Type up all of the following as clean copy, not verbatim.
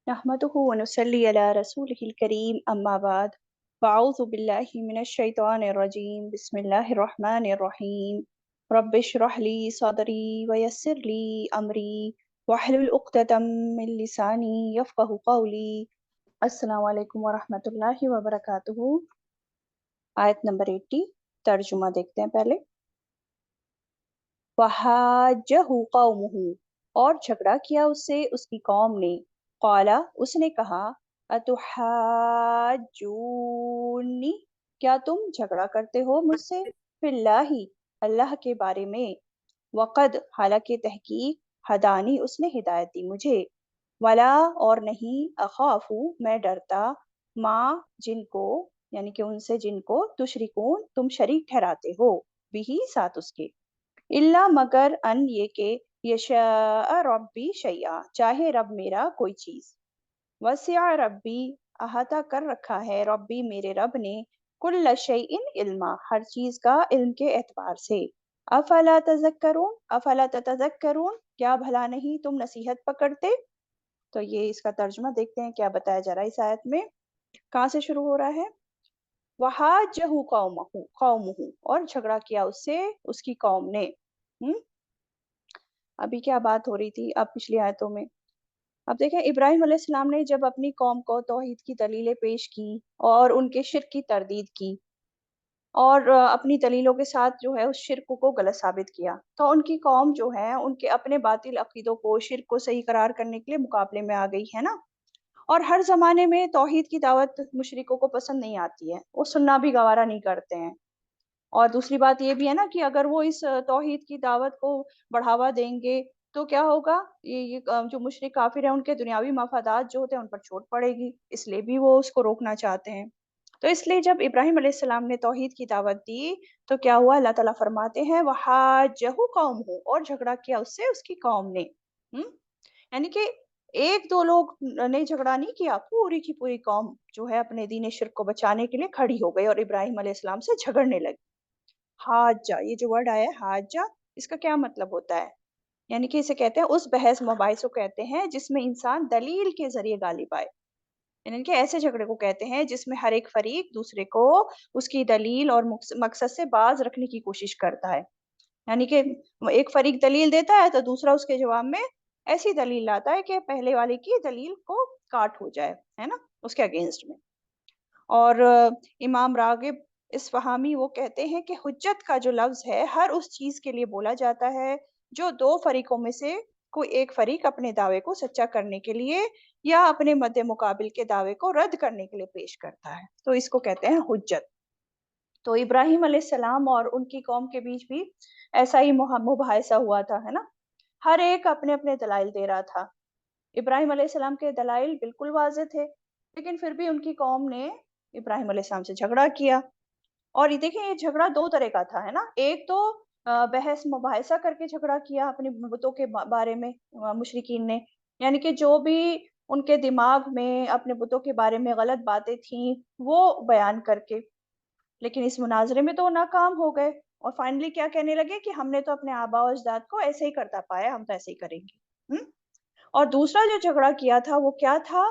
नहमदुहु व नुसल्ली अला रसूलिहिल करीम अम्मा बाद फ़अऊज़ु बिल्लाहि मिनश शैतानिर रजीम बिस्मिल्लाहिर रहमानिर रहीम रब्बिश्रह ली सदरी व यस्सिर ली अमरी वहलुल उक़दतम मिन लिसानी यफ़क़हु क़ौली। अस्सलामु अलैकुम व रहमतुल्लाहि व बरकातुहू। आयत नंबर 80 तर्जुमा देखते हैं पहले। वहाजहु कौमुहु, और झगड़ा किया उससे उसकी कौम ने। क़ाला, उसने कहा, अतुहाज्जूनी, क्या तुम झगड़ा करते हो मुझसे, फिल्लाही, अल्लाह के बारे में। वक़द, हालांकि तहकीक, हदानी, उसने हिदायत दी मुझे। वला, और नहीं, अखाफू, मैं डरता, माँ, जिनको, यानी कि उनसे जिनको, तुशरिकून, तुम शरीक ठहराते हो, बिही, साथ उसके। इल्ला, मगर, अन, ये के, यशा रब्बी शैया, चाहे रब मेरा कोई चीज। वसिया रब्बी, अहाता कर रखा है, रब्बी, मेरे रब ने, कुल्ल शैइन इल्मा, हर चीज का इल्म के एतबार से। अफला तज़क्करून, अफला ततज़क्करून, क्या भला नहीं तुम नसीहत पकड़ते। तो ये इसका तर्जुमा देखते हैं क्या बताया जा रहा है इस आयत में। कहाँ से शुरू हो रहा है। वहाजहु कौमहु, कौमुहु, और झगड़ा किया उससे उसकी कौम ने। अभी क्या बात हो रही थी अब पिछली आयतों में। अब देखें, इब्राहिम अलैहिस्सलाम ने जब अपनी कौम को तौहीद की दलीलें पेश की और उनके शिर्क की तरदीद की और अपनी दलीलों के साथ जो है उस शिर्क को गलत साबित किया, तो उनकी कौम जो है उनके अपने बातिल अकीदों को, शिर्क को सही करार करने के लिए मुकाबले में आ गई है ना। और हर जमाने में तौहीद की दावत मुशरिकों को पसंद नहीं आती है, वो सुनना भी गवारा नहीं करते हैं। और दूसरी बात ये भी है ना कि अगर वो इस तौहीद की दावत को बढ़ावा देंगे तो क्या होगा, ये जो मुशरिक काफिर है उनके दुनियावी मफादात जो होते हैं उन पर चोट पड़ेगी, इसलिए भी वो उसको रोकना चाहते हैं। तो इसलिए जब इब्राहिम अलैहिस्सलाम ने तौहीद की दावत दी तो क्या हुआ, अल्लाह ताला फरमाते हैं वहाजहु कौमुहु, और झगड़ा किया उससे उसकी कौम ने। यानी कि एक दो लोग ने झगड़ा नहीं किया, पूरी की पूरी कौम जो है अपने दीन शिर्क को बचाने के लिए खड़ी हो गई और इब्राहिम अलैहिस्सलाम से झगड़ने लगी। हाजा, ये जो वर्ड आया है हाजा, इसका क्या मतलब होता है। यानी कि इसे कहते हैं उस बहस मुबाहिस को कहते हैं जिसमें इंसान दलील के जरिए गालिब आए। यानी कि ऐसे झगड़े को कहते हैं जिसमें हर एक फरीक दूसरे को उसकी दलील और मकसद से बाज रखने की कोशिश करता है। यानी कि एक फरीक दलील देता है तो दूसरा उसके जवाब में ऐसी दलील लाता है कि पहले वाले की दलील को काट हो जाए, है ना, उसके अगेंस्ट में। और इमाम रागिब इस्फ़हामी वो कहते हैं कि हुज्जत का जो लफ्ज़ है हर उस चीज़ के लिए बोला जाता है जो दो फरीकों में से कोई एक फरीक अपने दावे को सच्चा करने के लिए या अपने मद्दे मुकाबिल के दावे को रद्द करने के लिए पेश करता है, तो इसको कहते हैं हुज्जत। तो इब्राहिम अलैहिस्सलाम और उनकी कौम के बीच भी ऐसा ही मुबाहिसा हुआ था, है ना। हर एक अपने अपने दलाइल दे रहा था। इब्राहिम अलैहिस्सलाम के दलाइल बिल्कुल वाज़ेह थे, लेकिन फिर भी उनकी कौम ने इब्राहिम अलैहिस्सलाम से झगड़ा किया। और ये देखिए, ये झगड़ा 2 तरह का था, है ना। एक तो बहस मुबाहिसा करके झगड़ा किया अपने बुतों के बारे में मुशरिकीन ने, यानी कि जो भी उनके दिमाग में अपने बुतों के बारे में गलत बातें थीं, वो बयान करके। लेकिन इस मुनाज़रे में तो वो नाकाम हो गए और फाइनली क्या कहने लगे कि हमने तो अपने आबा और अजदाद को ऐसे ही करता पाया, हम तो ऐसे ही करेंगे। हुँ? और दूसरा जो झगड़ा किया था वो क्या था?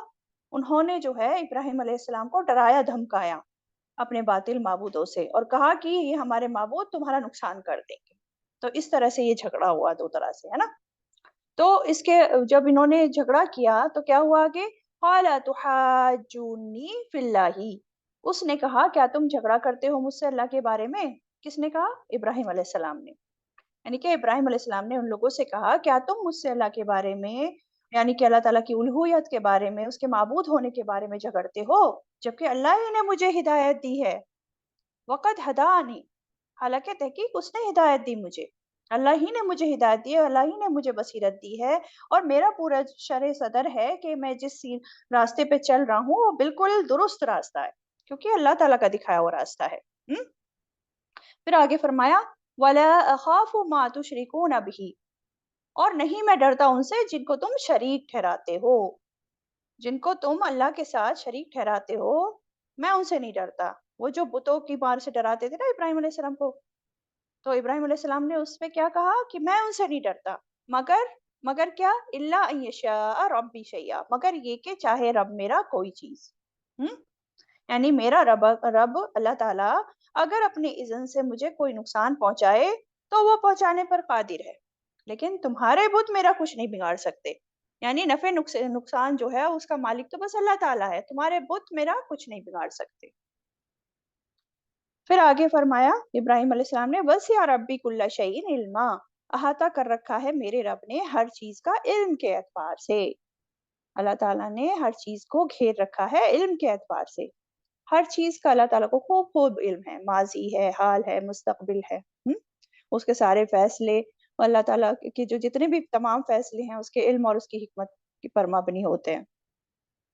उन्होंने जो है इब्राहिम अलैहिस्सलाम को डराया धमकाया अपने बातिल माबूदों से और कहा कि ये हमारे माबूद तुम्हारा नुकसान कर देंगे। तो इस तरह से ये झगड़ा हुआ 2 तरह से, है ना? तो इसके जब इन्होंने झगड़ा किया तो क्या हुआ आगे? क़ाला तुहाज्जूनी फ़िल्लाहि, उसने कहा क्या तुम झगड़ा करते हो मुझसे अल्लाह के बारे में? किसने कहा? इब्राहिम अलैहिस्सलाम ने। यानी कि इब्राहिम अलैहिस्सलाम ने उन लोगों से कहा, क्या तुम मुझसे अल्लाह के बारे में, यानी कि अल्लाह ताला की उलूहियत के बारे में, उसके माबूद होने के बारे में झगड़ते हो, जबकि अल्लाह ही ने मुझे हिदायत दी है। वक़द हदानी, हालाँकि तहकीक उसने हिदायत दी मुझे। अल्लाह ही ने मुझे हिदायत दी है, अल्लाह ही ने मुझे बसीरत दी है और मेरा पूरा शरह सदर है कि मैं जिस रास्ते पे चल रहा हूँ, वो बिल्कुल दुरुस्त रास्ता है, क्योंकि अल्लाह ताला का दिखाया हुआ रास्ता है। हुँ? फिर आगे फरमाया, वला अखाफु मा तुशरिकून बिही, और नहीं मैं डरता उनसे जिनको तुम शरीक ठहराते हो। जिनको तुम अल्लाह के साथ शरीक ठहराते हो, मैं उनसे नहीं डरता। वो जो बुतों की मार से डराते थे ना इब्राहिम अलैहिस्सलाम को, तो इब्राहिम अलैहिस्सलाम ने उसमें क्या कहा कि मैं उनसे नहीं डरता, मगर मगर क्या, इल्ला अन यशाअ रब्बी शैआ, मगर ये कि चाहे रब मेरा कोई चीज। यानी मेरा रब रब अल्लाह ताला अगर अपने इज़्न से मुझे कोई नुकसान पहुंचाए तो वो पहुंचाने पर कादिर है, लेकिन तुम्हारे बुत मेरा कुछ नहीं बिगाड़ सकते। यानी नफे नुकसान जो है उसका मालिक तो बस अल्लाह ताला है, तुम्हारे बुत मेरा कुछ नहीं बिगाड़ सकते। फिर आगे फरमाया इब्राहिम अलैहिस्सलाम ने, बस या रब्बी कुल्ला शैइन इल्मा, अहाता कर रखा है मेरे रब ने हर चीज का इल्म के एतबार से। अल्लाह ताला ने हर चीज को घेर रखा है इल्म के एतबार से। हर चीज का अल्लाह ताला को खूब खूब इल्म है, माजी है, हाल है, मुस्तकबिल है। उसके सारे फैसले, अल्लाह ताला के जो जितने भी तमाम फैसले हैं उसके इल्म और उसकी हिकमत पर मबनी होते हैं।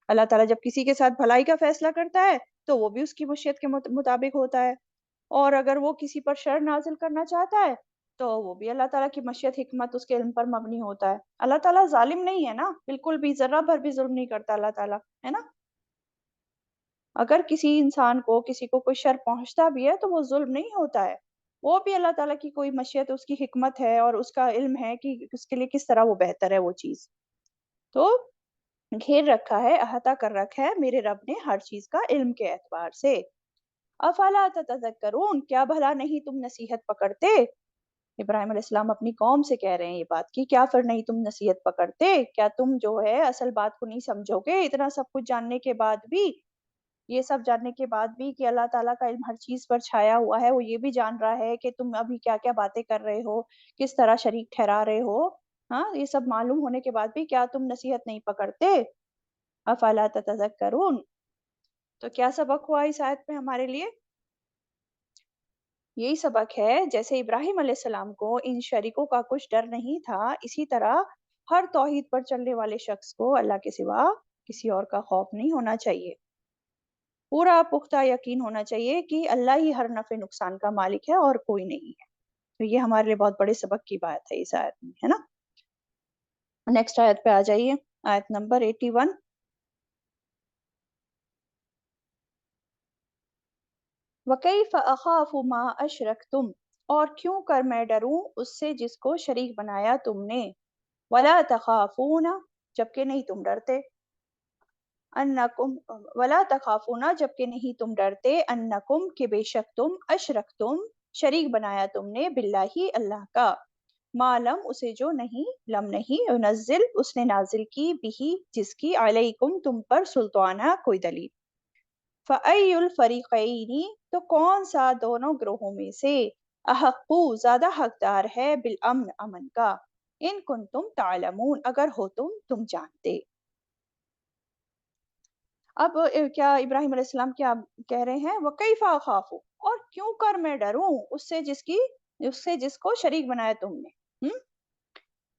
अल्लाह ताला जब किसी के साथ भलाई का फैसला करता है तो वो भी उसकी मशीयत के मुताबिक होता है, और अगर वो किसी पर शर नाजिल करना चाहता है तो वो भी अल्लाह ताला की मशीयत हिकमत उसके इल्म पर मबनी होता है। अल्लाह ताला जालिम नहीं है ना, बिल्कुल भी जर्रा भर भी जुल्म नहीं करता अल्लाह ताला, है ना। अगर किसी इंसान को किसी को कोई शर पहुंचता भी है तो वो जुल्म नहीं होता है, वो भी अल्लाह ताला की कोई मशीयत, उसकी हिकमत है और उसका इल्म है कि उसके लिए किस तरह वो बेहतर है वो चीज। तो घेर रखा है, अहाता कर रखा है मेरे रब ने हर चीज का इल्म के एतबार से। अफला ततज़क्करून, क्या भला नहीं तुम नसीहत पकड़ते। इब्राहिम अलैहिस्सलाम अपनी कौम से कह रहे हैं ये बात कि क्या फिर नहीं तुम नसीहत पकड़ते, क्या तुम जो है असल बात को नहीं समझोगे, इतना सब कुछ जानने के बाद भी, ये सब जानने के बाद भी कि अल्लाह ताला का इल्म हर चीज पर छाया हुआ है, वो ये भी जान रहा है कि तुम अभी क्या क्या बातें कर रहे हो, किस तरह शरीक ठहरा रहे हो। हाँ, ये सब मालूम होने के बाद भी क्या तुम नसीहत नहीं पकड़ते। अफला ततज़क्करून, तो क्या सबक हुआ इस आयत में हमारे लिए। यही सबक है, जैसे इब्राहिम अलैहिस्सलाम को इन शरीकों का कुछ डर नहीं था, इसी तरह हर तौहीद पर चलने वाले शख्स को अल्लाह के सिवा किसी और का खौफ नहीं होना चाहिए। पूरा पुख्ता यकीन होना चाहिए कि अल्लाह ही हर नफ़े नुकसान का मालिक है और कोई नहीं है। तो ये हमारे लिए बहुत बड़े सबक की बात है इस आयत में, है ना। नेक्स्ट आयत पे आ जाइए, आयत नंबर 81। वकैफ अखाफु मा अशरकतुम, और क्यों कर मैं डरूं उससे जिसको शरीक बनाया तुमने। वला तखाफूना, जबकि नहीं तुम डरते। अन्नकुम, वला तखाफूना, जबकि नहीं तुम डरते। अन्नकुम, के बेशक तुम, अशरकतुम, शरीक बनाया तुमने, बिल्लाही, अल्लाह का। मालम, उसे जो नहीं, लम नहीं, नजिल, उसने नाजिल की, बिही, जिसकी, अलैकुम, तुम पर, सुल्ताना, कोई दलील। फ़अय्युल फ़रीक़ैनी, तो कौन सा दोनों ग्रोहों में से, अहक्कु, ज्यादा हकदार है, बिल अमन, अमन का, इन कुंतुम तालमून, अगर हो तुम जानते। अब क्या इब्राहिम अलैहिस्सलाम क्या कह रहे हैं, वकैफा अखाफु, और क्यों कर मैं डरूं उससे जिसकी, उससे जिसको शरीक बनाया तुमने। हम्म,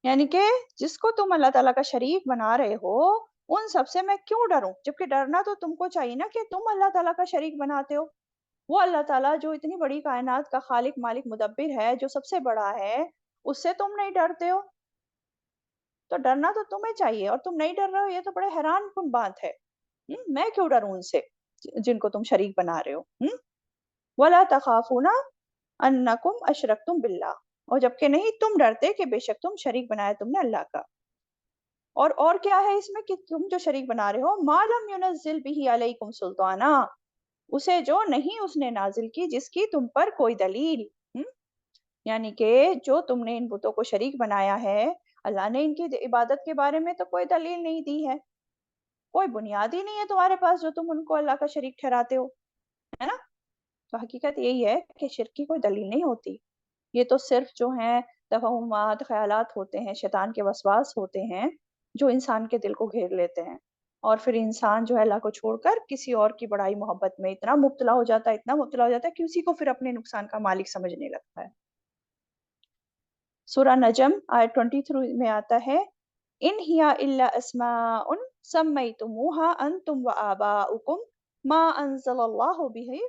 यानी कि जिसको तुम अल्लाह ताला का शरीक बना रहे हो, उन सब से मैं क्यों डरूं, जबकि डरना तो तुमको चाहिए ना कि तुम अल्लाह ताला का शरीक बनाते हो। वो अल्लाह ताला जो इतनी बड़ी कायनात का खालिक मालिक मुदब्बिर है, जो सबसे बड़ा है, उससे तुम नहीं डरते हो। तो डरना तो तुम्हें चाहिए और तुम नहीं डर रहे हो, ये तो बड़े हैरान कुन बात है। मैं क्यों डरूं उनसे जिनको तुम शरीक बना रहे हो। वला तखाफूना अन्नकुम अशरकतुम बिल्लाह, और जबकि नहीं तुम डरते कि बेशक तुम शरीक बनाया तुमने अल्लाह का। और क्या है इसमें कि तुम जो शरीक बना रहे हो, मालम युनज़िल बिही अलैकुम सुल्ताना, उसे जो नहीं उसने नाजिल की, जिसकी तुम पर कोई दलील। हम्म, यानी कि जो तुमने इन बुतों को शरीक बनाया है, अल्लाह ने इनकी इबादत के बारे में तो कोई दलील नहीं दी है, कोई बुनियाद ही नहीं है तुम्हारे पास जो तुम उनको अल्लाह का शरीक ठहराते हो, है ना। तो हकीकत यही है कि शिर्क की कोई दलील नहीं होती। ये तो सिर्फ जो हैं तवहुमात, ख्यालात होते हैं, शैतान के वसवास होते हैं, जो इंसान के दिल को घेर लेते हैं, और फिर इंसान जो है अल्लाह को छोड़कर किसी और की बड़ाई मोहब्बत में इतना मुब्तला हो जाता है, इतना मुब्तला हो जाता है कि उसी को फिर अपने नुकसान का मालिक समझने लगता है। सूरह नजम आयत 23 में आता है, इन हिया इल्ला अस्माउन सम्मैतुमूहा अंतुम व आबाउकुम मा अंज़लल्लाहु बिही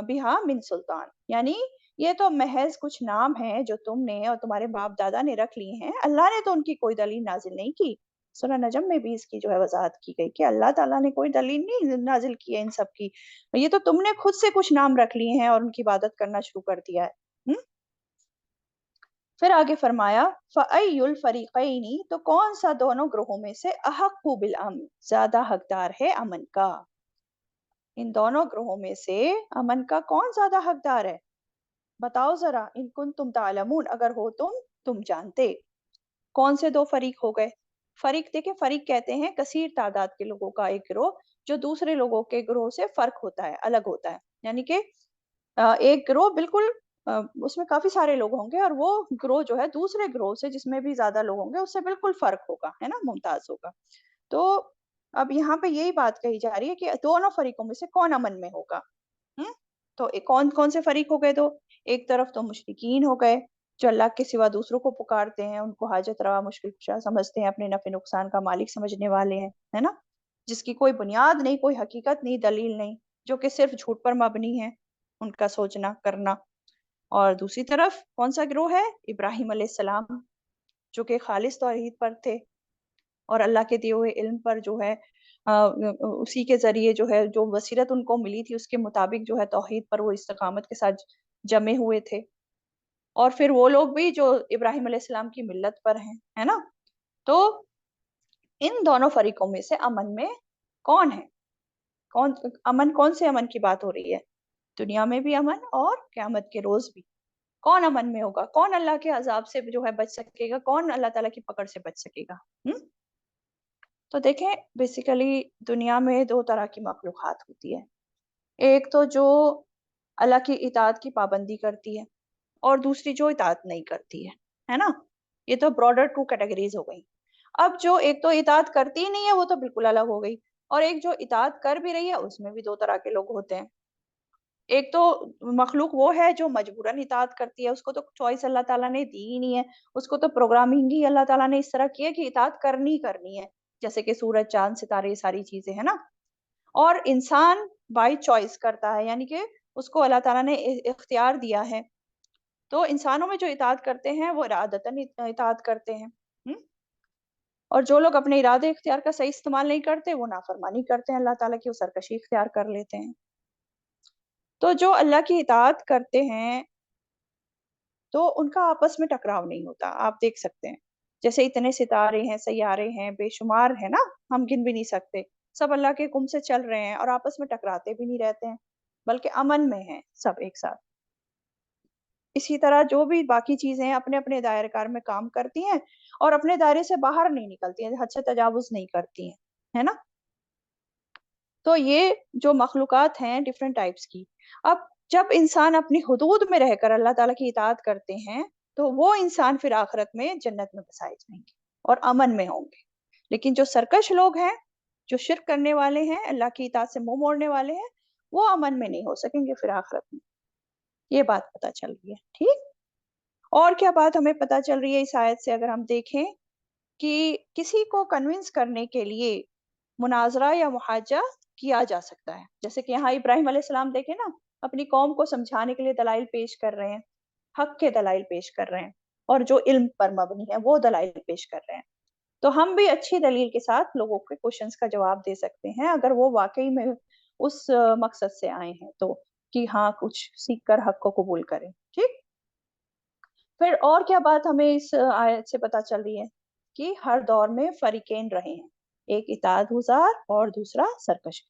बिहा मिन सुल्तान, यानी ये तो महज कुछ नाम हैं जो तुमने और तुम्हारे बाप दादा ने रख लिए हैं, अल्लाह ने तो उनकी कोई दलील नाजिल नहीं की। सूरह नजम में भी इसकी जो है वजाहत की गई कि अल्लाह ताला ने कोई दलील नहीं नाजिल की है इन सब की, ये तो तुमने खुद से कुछ नाम रख लिए हैं और उनकी इबादत करना शुरू कर दिया है। फिर आगे फरमाया फ़अय्युल फ़रीक़ैनी, तो कौन सा दोनों ग्रोहों में से अहक्कु बिल अम्न, ज्यादा हकदार है अमन का। इन दोनों ग्रोहों में से अमन का कौन ज्यादा हकदार है, बताओ जरा, इन कुंतुम तालमून, अगर हो तुम जानते। कौन से दो फरीक हो गए? फरीक देखिए, फरीक कहते हैं कसीर तादाद के लोगों का एक गिरोह, जो दूसरे लोगों के गिरोह से फर्क होता है, अलग होता है। यानी कि एक गिरोह बिल्कुल उसमें काफी सारे लोग होंगे, और वो गिरोह जो है दूसरे गिरोह से जिसमें भी ज्यादा लोग होंगे उससे बिल्कुल फर्क होगा, है ना, मुमताज होगा। तो अब यहाँ पे यही बात कही जा रही है कि दोनों फरीकों में से कौन अमन में होगा। हम्म तो कौन कौन से फरीक हो गए? दो, एक तरफ तो मुशरिकीन हो गए, जो अल्लाह के सिवा दूसरों को पुकारते हैं, उनको हाजत रवा मुश्किल कुशा समझते हैं, अपने नफे नुकसान का मालिक समझने वाले हैं, है ना, जिसकी कोई बुनियाद नहीं, कोई हकीकत नहीं, दलील नहीं, जो कि सिर्फ झूठ पर मबनी है उनका सोचना करना। और दूसरी तरफ कौन सा गिरोह है? इब्राहिम अलैहिस्सलाम, जो कि खालिस तौहीद पर थे, और अल्लाह के दिए हुए इल्म पर जो है उसी के जरिए जो है, जो बसीरत उनको मिली थी उसके मुताबिक जो है तौहीद पर वो इस्तकामत के साथ जमे हुए थे। और फिर वो लोग भी जो इब्राहिम अलैहिस्सलाम की मिल्लत पर हैं, है ना। तो इन दोनों फरीकों में से अमन में कौन है? कौन अमन, कौन से अमन की बात हो रही है? दुनिया में भी अमन और क़यामत के रोज भी। कौन अमन में होगा? कौन अल्लाह के अजाब से जो है बच सकेगा? कौन अल्लाह ताला की पकड़ से बच सकेगा? तो देखें, बेसिकली दुनिया में दो तरह की मखलूक़ात होती है। एक तो जो अल्लाह की इताअत की पाबंदी करती है, और दूसरी जो इताअत नहीं करती है ना? ये तो ब्रॉडर टू कैटेगरीज हो गई। अब जो एक तो इताअत करती ही नहीं है, वो तो बिल्कुल अलग हो गई, और एक जो इताअत कर भी रही है, उसमें भी दो तरह के लोग होते हैं। एक तो मखलूक वो है जो मजबूरन इताअत करती है, उसको तो चॉइस अल्लाह ताला ने दी ही नहीं है, उसको तो प्रोग्रामिंग ही अल्लाह ताला ने इस तरह की है कि इताअत करनी ही करनी है, जैसे कि सूरज, चाँद, सितारे, ये सारी चीज़ें, है ना? और इंसान बाय चॉइस करता है, यानी कि उसको अल्लाह ताला ने इख्तियार दिया है। तो इंसानों में जो इताअत करते हैं, वो इरादतन इताअत करते हैं। हुँ? और जो लोग अपने इरादे इख्तियार का सही इस्तेमाल नहीं करते, वो नाफरमानी करते हैं अल्लाह ताला की, वो सरकशी इख्तियार कर लेते हैं। तो जो अल्लाह की इताअत करते हैं, तो उनका आपस में टकराव नहीं होता, आप देख सकते हैं। जैसे इतने सितारे हैं, सैयारे हैं, बेशुमार है ना, हम गिन भी नहीं सकते। सब अल्लाह के हुक्म से चल रहे हैं और आपस में टकराते भी नहीं रहते हैं, बल्कि अमन में हैं सब एक साथ। इसी तरह जो भी बाकी चीज़ें हैं अपने-अपने दायरे-कार में काम करती हैं, और अपने दायरे से बाहर नहीं निकलती हैं, हद से तजावुज़ नहीं करती हैं, है ना? तो ये जो मखलूक़ात हैं डिफरेंट टाइप्स की। अब जब इंसान अपनी हुदूद में रहकर अल्लाह ताला की इताअत करते हैं, तो वो इंसान फिर आखिरत में जन्नत में बसाए जाएँगे और अमन में होंगे। लेकिन जो सरकश लोग हैं, जो शिर्क करने वाले हैं, अल्लाह की इताअत से मुँह मोड़ने वाले हैं, वो अमन में नहीं हो सकेंगे फिर आखिरत में। ये बात पता चल रही है, ठीक? और क्या बात हमें पता चल रही है इस आयत से, अगर हम देखें कि किसी को कन्विंस करने के लिए मुनाज़रा या मुहाजा किया जा सकता है। जैसे कि यहाँ इब्राहिम अलैहिस्सलाम देखें ना, अपनी कौम को समझाने के लिए दलाइल पेश कर रहे हैं, हक के दलाइल पेश कर रहे हैं, और जो इल्म पर मबनी है वो दलाइल पेश कर रहे हैं। तो हम भी अच्छी दलील के साथ लोगों के क्वेश्चंस का जवाब दे सकते हैं, अगर वो वाक़ई में उस मकसद से आए हैं तो, कि हाँ, कुछ सीख कर हक को कबूल करें। ठीक? फिर और क्या बात हमें इस आयत से पता चल रही है? कि हर दौर में फरीकैन रहे हैं, एक इताअतगुज़ार और दूसरा सरकश।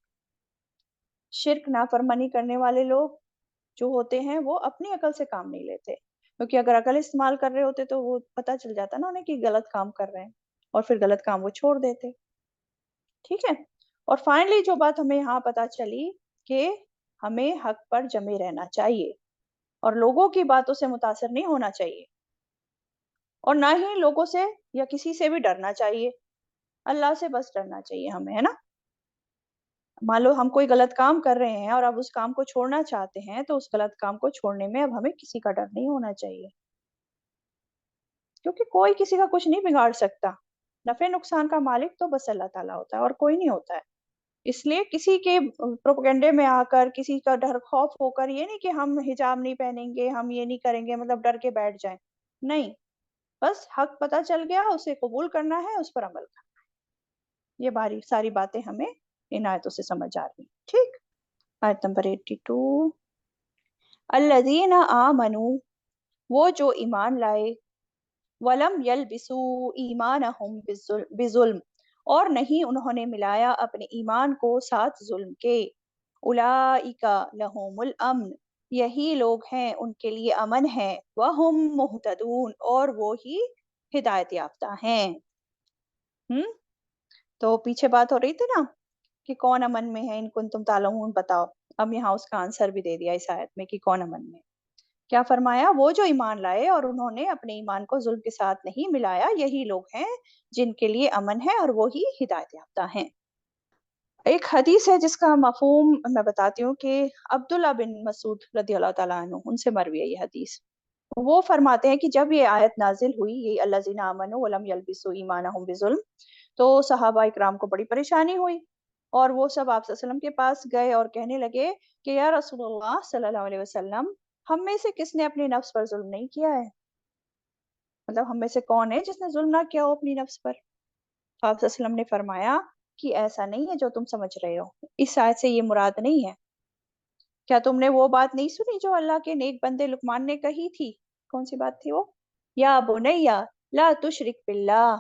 शिर्क नाफरमानी करने वाले लोग जो होते हैं, वो अपनी अकल से काम नहीं लेते, क्योंकि अगर अकल इस्तेमाल कर रहे होते तो वो पता चल जाता ना उन्हें कि गलत काम कर रहे हैं, और फिर गलत काम वो छोड़ देते। ठीक है? और फाइनली जो बात हमें यहाँ पता चली कि हमें हक पर जमे रहना चाहिए, और लोगों की बातों से मुतासिर नहीं होना चाहिए, और ना ही लोगों से या किसी से भी डरना चाहिए। अल्लाह से बस डरना चाहिए हमें, है ना? मान लो हम कोई गलत काम कर रहे हैं और अब उस काम को छोड़ना चाहते हैं, तो उस गलत काम को छोड़ने में अब हमें किसी का डर नहीं होना चाहिए। क्योंकि कोई किसी का कुछ नहीं बिगाड़ सकता। नफ़े नुकसान का मालिक तो बस अल्लाह ताला होता है, और कोई नहीं होता है। इसलिए किसी के प्रोपेगेंडे में आकर, किसी का डर खौफ होकर, ये नहीं कि हम हिजाब नहीं पहनेंगे, हम ये नहीं करेंगे, मतलब डर के बैठ जाएँ। नहीं, बस हक पता चल गया, उसे कबूल करना है, उस पर अमल करना है। ये बारी सारी बातें हमें इन आयतों से समझ आ रही हैं। ठीक? आयत नंबर 82, अल्लज़ीना आमनू, वो जो ईमान लाए, وَلَمْ يَلْبِسُوا إِيمَانَهُمْ بِظُلْم، اور نہیں انہوں نے ملایا اپنے ایمان کو ساتھ ظلم کے. أُولَئِكَ لَهُمُ الْأَمْنُ، یہی لوگ ہیں ان کے لیے امن ہے. وَهُمْ مُهْتَدُونَ، اور وہ ہی ہدایت یافتہ ہیں. تو پیچھے بات ہو رہی تھی نا کہ کون امن میں ہے، ان کنتم تعلمون، بتاؤ. اب یہاں اس کا آنسر بھی دے دیا اس آیت میں کہ کون امن میں. کیا فرمایا؟ وہ جو ایمان لائے اور انہوں نے اپنے ایمان کو ظلم کے ساتھ نہیں ملایا، یہی لوگ ہیں جن کے لیے امن ہے اور وہی ہدایت یافتہ ہیں. ایک حدیث ہے جس کا مفہوم میں بتاتی ہوں کہ عبداللہ بن مسعود رضی اللہ تعالیٰ عنہ، ان سے مروی ہے یہ حدیث. وہ فرماتے ہیں کہ جب یہ آیت نازل ہوئی، یہ الذین آمنوا ولم یلبسوا ایمانہم بظلم، تو صحابہ اکرام کو بڑی پریشانی ہوئی اور وہ سب آپ صلی اللہ علیہ وسلم کے پاس گئے اور کہنے لگے کہ یا رسول اللہ صلی اللہ علیہ وسلم، ہم میں سے کس نے اپنے نفس پر ظلم نہیں کیا ہے؟ مطلب ہم میں سے کون ہے جس نے ظلم نہ کیا ہو اپنی نفس پر؟ تو آپ صلی اللہ علیہ وسلم نے فرمایا کہ ایسا نہیں ہے جو تم سمجھ رہے ہو، اس آیت سے یہ مراد نہیں ہے. کیا تم نے وہ بات نہیں سنی جو اللہ کے نیک بندے لقمان نے کہی تھی؟ کون سی بات تھی وہ؟ یا بنیا لا تشرک باللہ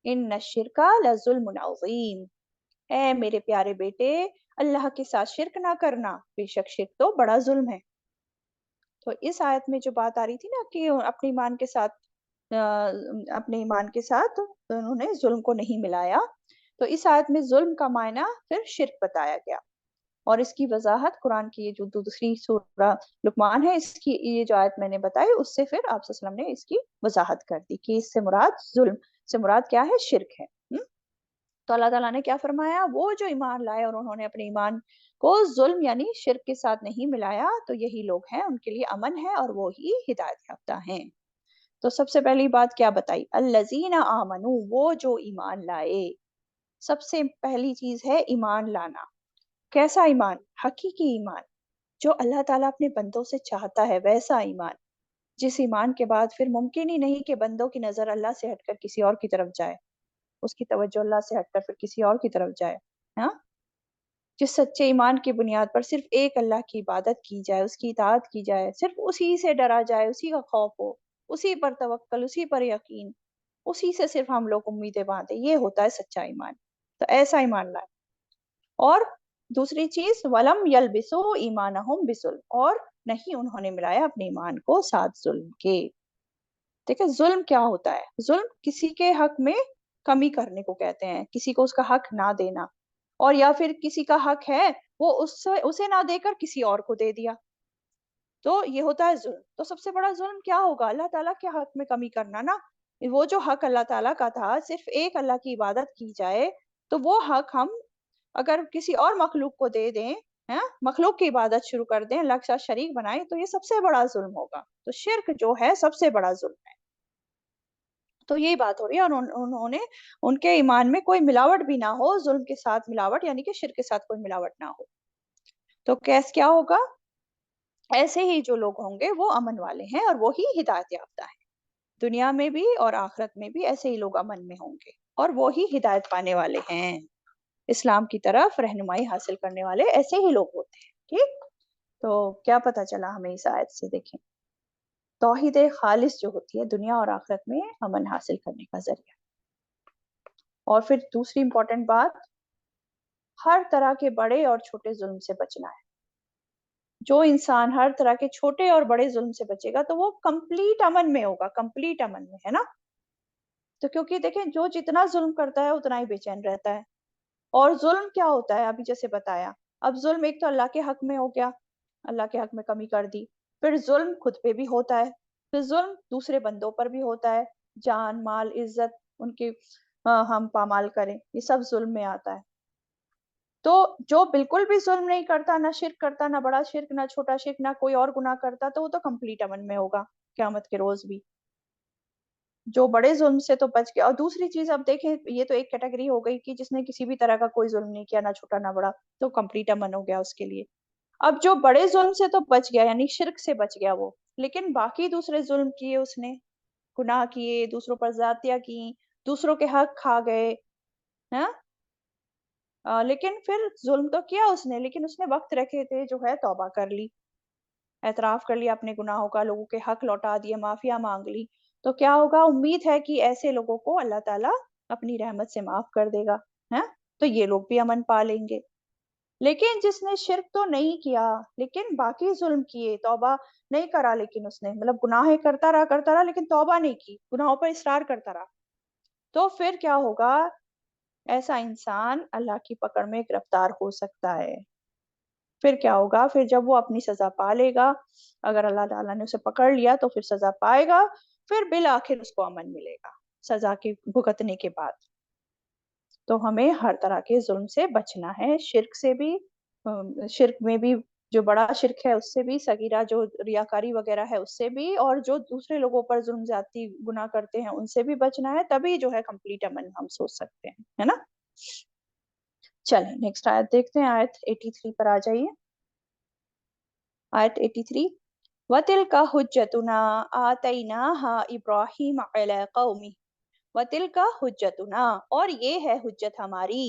ان الشرک لظلم عظیم، اے میرے پیارے بیٹے، اللہ کے ساتھ شرک نہ کرنا، بے شک شرک تو بڑا ظلم ہے. تو اس آیت میں جو بات آ رہی تھی نا کہ اپنے ایمان کے ساتھ انہوں نے ظلم کو نہیں ملایا، تو اس آیت میں ظلم کا معنی پھر شرک بتایا گیا. اور اس کی وضاحت قرآن کی یہ جو دوسری سورہ لقمان ہے، اس کی یہ جو آیت میں نے بتائی، اس سے پھر آپ صلی اللہ علیہ وسلم نے اس کی وضاحت کر دی کہ اس سے مراد ظلم سے مراد کیا ہے؟ شرک ہے. تو اللہ تعالیٰ نے کیا فرمایا؟ وہ جو ایمان لائے اور انہوں نے اپنے ایمان کو ظلم یعنی شرک کے ساتھ نہیں ملایا، تو یہی لوگ ہیں، ان کے لیے امن ہے اور وہی ہدایت یافتہ ہیں. تو سب سے پہلی بات کیا بتائی؟ الذین آمنوا، وہ جو ایمان لائے. سب سے پہلی چیز ہے ایمان لانا. کیسا ایمان؟ حقیقی ایمان، جو اللہ تعالیٰ اپنے بندوں سے چاہتا ہے ویسا ایمان، جس ایمان کے بعد پھر ممکن ہی نہیں کہ بندوں کی نظر اللہ سے ہٹ کر کسی اور کی طرف جائے، اس کی توجہ اللہ سے ہٹ کر پھر کسی اور کی طرف جائے. ہاں، جس سچے ایمان کی بنیاد پر صرف ایک اللہ کی عبادت کی جائے، اس کی اطاعت کی جائے، صرف اسی سے ڈرا جائے، اسی کا خوف ہو، اسی پر توکل، اسی پر یقین، اسی سے صرف ہم لوگ امیدیں باندھیں، یہ ہوتا ہے سچا ایمان. تو ایسا ایمان لائے. اور دوسری چیز ولم یلبسوا ایمانہم بظلم، اور نہیں انہوں نے ملایا اپنے ایمان کو ساتھ ظلم کے. دیکھیں ظلم کیا ہوتا ہے؟ ظلم کسی کے حق میں کمی کرنے کو کہتے ہیں، کسی کو اس کا حق نہ دینا، اور یا پھر کسی کا حق ہے وہ اسے نہ دے کر کسی اور کو دے دیا، تو یہ ہوتا ہے ظلم. تو سب سے بڑا ظلم کیا ہوگا؟ اللہ تعالیٰ کے حق میں کمی کرنا نا. وہ جو حق اللہ تعالیٰ کا تھا، صرف ایک اللہ کی عبادت کی جائے، تو وہ حق ہم اگر کسی اور مخلوق کو دے دیں، مخلوق کی عبادت شروع کر دیں، اللہ کے ساتھ شریک بنائیں، تو یہ سب سے بڑا ظلم ہوگا. تو شرک جو ہے سب سے بڑا ظلم ہے. تو یہی بات ہو رہی ہے. اور انہوں نے ان کے ایمان میں کوئی ملاوٹ بھی نہ ہو، ظلم کے ساتھ ملاوٹ یعنی کہ شرک کے ساتھ کوئی ملاوٹ نہ ہو. تو کیا ہوگا؟ ایسے ہی جو لوگ ہوں گے وہ امن والے ہیں اور وہی ہدایت یافتہ ہیں. دنیا میں بھی اور آخرت میں بھی ایسے ہی لوگ امن میں ہوں گے اور وہی ہدایت پانے والے ہیں. اسلام کی طرف رہنمائی حاصل کرنے والے ایسے ہی لوگ ہوتے ہیں. ٹھیک، تو کیا پتہ چلا ہمیں اس آیت سے؟ دیکھیں، توحید خالص جو ہوتی ہے دنیا اور آخرت میں امن حاصل کرنے کا ذریعہ. اور پھر دوسری امپورٹنٹ بات، ہر طرح کے بڑے اور چھوٹے ظلم سے بچنا ہے. جو انسان ہر طرح کے چھوٹے اور بڑے ظلم سے بچے گا تو وہ کمپلیٹ امن میں ہوگا، کمپلیٹ امن میں، ہے نا. تو کیونکہ دیکھیں جو جتنا ظلم کرتا ہے اتنا ہی بے چین رہتا ہے. اور ظلم کیا ہوتا ہے؟ ابھی جیسے بتایا، اب ظلم ایک تو اللہ کے حق میں ہو گیا، اللہ کے حق میں کمی کر دی. پھر ظلم خود پہ بھی ہوتا ہے، پھر ظلم دوسرے بندوں پر بھی ہوتا ہے، جان مال عزت ان کی ہم پامال کریں، یہ سب ظلم میں آتا ہے. تو جو بالکل بھی ظلم نہیں کرتا، نہ شرک کرتا، نہ بڑا شرک، نہ چھوٹا شرک، نہ کوئی اور گناہ کرتا، تو وہ تو کمپلیٹ امن میں ہوگا قیامت کے روز بھی. جو بڑے ظلم سے تو بچ گیا. اور دوسری چیز اب دیکھیں، یہ تو ایک کیٹیگری ہو گئی کہ جس نے کسی بھی طرح کا کوئی ظلم نہیں کیا، نہ چھوٹا نہ بڑا، تو کمپلیٹ امن ہو گیا اس کے لیے. اب جو بڑے ظلم سے تو بچ گیا یعنی شرک سے بچ گیا وہ، لیکن باقی دوسرے ظلم کیے، اس نے گناہ کیے، دوسروں پر زیادتیاں کی، دوسروں کے حق کھا گئے، ہاں، لیکن پھر ظلم تو کیا اس نے، لیکن اس نے وقت رکھے تھے جو ہے توبہ کر لی، اعتراف کر لیا اپنے گناہوں کا، لوگوں کے حق لوٹا دیے، معافیا مانگ لی، تو کیا ہوگا؟ امید ہے کہ ایسے لوگوں کو اللہ تعالیٰ اپنی رحمت سے معاف کر دے گا، ہے تو یہ لوگ بھی امن پا لیں گے۔ لیکن جس نے شرک تو نہیں کیا لیکن باقی ظلم کیے، توبہ نہیں کرا، لیکن اس نے مطلب گناہ کرتا رہا لیکن توبہ نہیں کی، گناہوں پر اصرار کرتا رہا، تو پھر کیا ہوگا؟ ایسا انسان اللہ کی پکڑ میں گرفتار ہو سکتا ہے۔ پھر کیا ہوگا؟ پھر جب وہ اپنی سزا پا لے گا، اگر اللہ تعالیٰ نے اسے پکڑ لیا تو پھر سزا پائے گا، پھر بالآخر اس کو امن ملے گا سزا کے بھگتنے کے بعد۔ تو ہمیں ہر طرح کے ظلم سے بچنا ہے، شرک سے بھی، شرک میں بھی جو بڑا شرک ہے اس سے بھی، صغیرہ جو ریاکاری وغیرہ ہے اس سے بھی، اور جو دوسرے لوگوں پر ظلم زیادتی گناہ کرتے ہیں ان سے بھی بچنا ہے، تبھی جو ہے کمپلیٹ امن ہم سوچ سکتے ہیں، ہے نا؟ چلیں نیکسٹ آیت دیکھتے ہیں، آیت 83 پر آ جائیے۔ آیت 83، وَتِلْكَ حُجَّتُنَا آتَيْنَاهَا إِبْرَاهِيمَ عَلَىٰ قَوْمِهِ، وَتِلْكَ حُجَّتُنَا، اور یہ ہے حجت ہماری،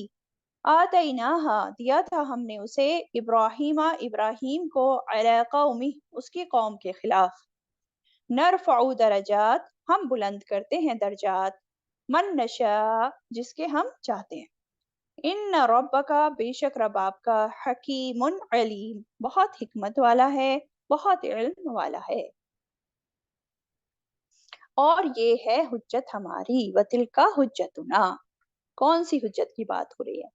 آتَيْنَاهَا دیا تھا ہم نے اسے، ابراہیم کو، عَلَىٰ قَوْمِهِ اس کی قوم کے خلاف، نرفع درجات ہم بلند کرتے ہیں درجات، من نشاء جس کے ہم چاہتے ہیں، ان ربک بے شک رب آپ کا، حکیم علیم بہت حکمت والا ہے، بہت علم والا ہے۔ اور یہ ہے حجت ہماری، وتلک حجتنا، کون سی حجت کی بات ہو رہی ہے؟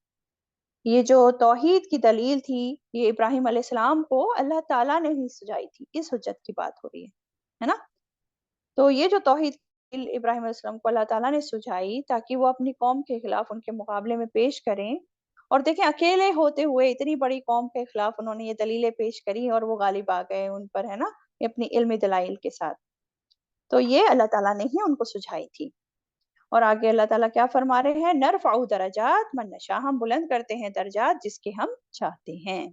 یہ جو توحید کی دلیل تھی یہ ابراہیم علیہ السلام کو اللہ تعالیٰ نے ہی سجائی تھی، اس حجت کی بات ہو رہی ہے نا؟ تو یہ جو توحید ابراہیم علیہ السلام کو اللہ تعالیٰ نے سجائی تاکہ وہ اپنی قوم کے خلاف ان کے مقابلے میں پیش کریں، اور دیکھیں اکیلے ہوتے ہوئے اتنی بڑی قوم کے خلاف انہوں نے یہ دلیلیں پیش کری اور وہ غالب آ گئے ان پر، ہے نا، اپنی علمی دلائل کے ساتھ، تو یہ اللہ تعالیٰ نے ہی ان کو سجائی تھی۔ اور آگے اللہ تعالیٰ کیا فرما رہے ہیں؟ نرفع درجات من نشاء، ہم بلند کرتے ہیں درجات جس کے ہم چاہتے ہیں،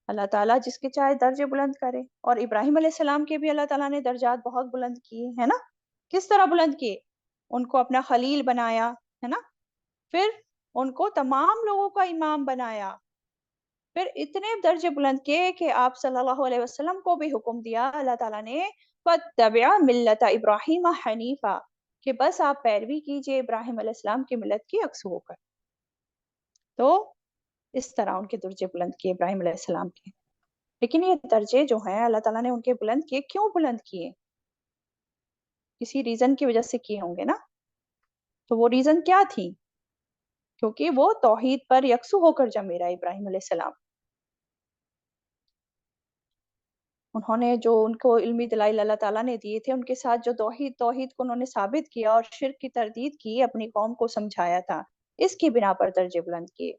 اللہ تعالیٰ جس کے چاہے درجے بلند کرے، اور ابراہیم علیہ السلام کے بھی اللہ تعالیٰ نے درجات بہت بلند کیے، ہے نا؟ کس طرح بلند کیے؟ ان کو اپنا خلیل بنایا، ہے نا؟ پھر ان کو تمام لوگوں کا امام بنایا، پھر اتنے درجے بلند کیے کہ آپ صلی اللہ علیہ وسلم کو بھی حکم دیا اللہ تعالیٰ نے، فَاتَّبِعْ مِلَّةَ إِبْرَاهِيمَ حَنِيفًا، کہ بس آپ پیروی کیجئے ابراہیم علیہ السلام کی ملت کی عکس ہو کر۔ تو اس طرح ان کے درجے بلند کیے ابراہیم علیہ السلام کے۔ لیکن یہ درجے جو ہیں اللہ تعالیٰ نے ان کے بلند کیے، کیوں بلند کیے؟ کسی ریزن کی وجہ سے کیے ہوں گے نا؟ تو وہ ریزن کیا تھی؟ کیونکہ وہ توحید پر یکسو ہو کر جمے رہا ابراہیم علیہ السلام، انہوں نے جو ان کو علمی دلائل اللہ تعالیٰ نے دیے تھے ان کے ساتھ جو توحید کو انہوں نے ثابت کیا اور شرک کی تردید کی، اپنی قوم کو سمجھایا تھا، اس کی بنا پر درجے بلند کیے۔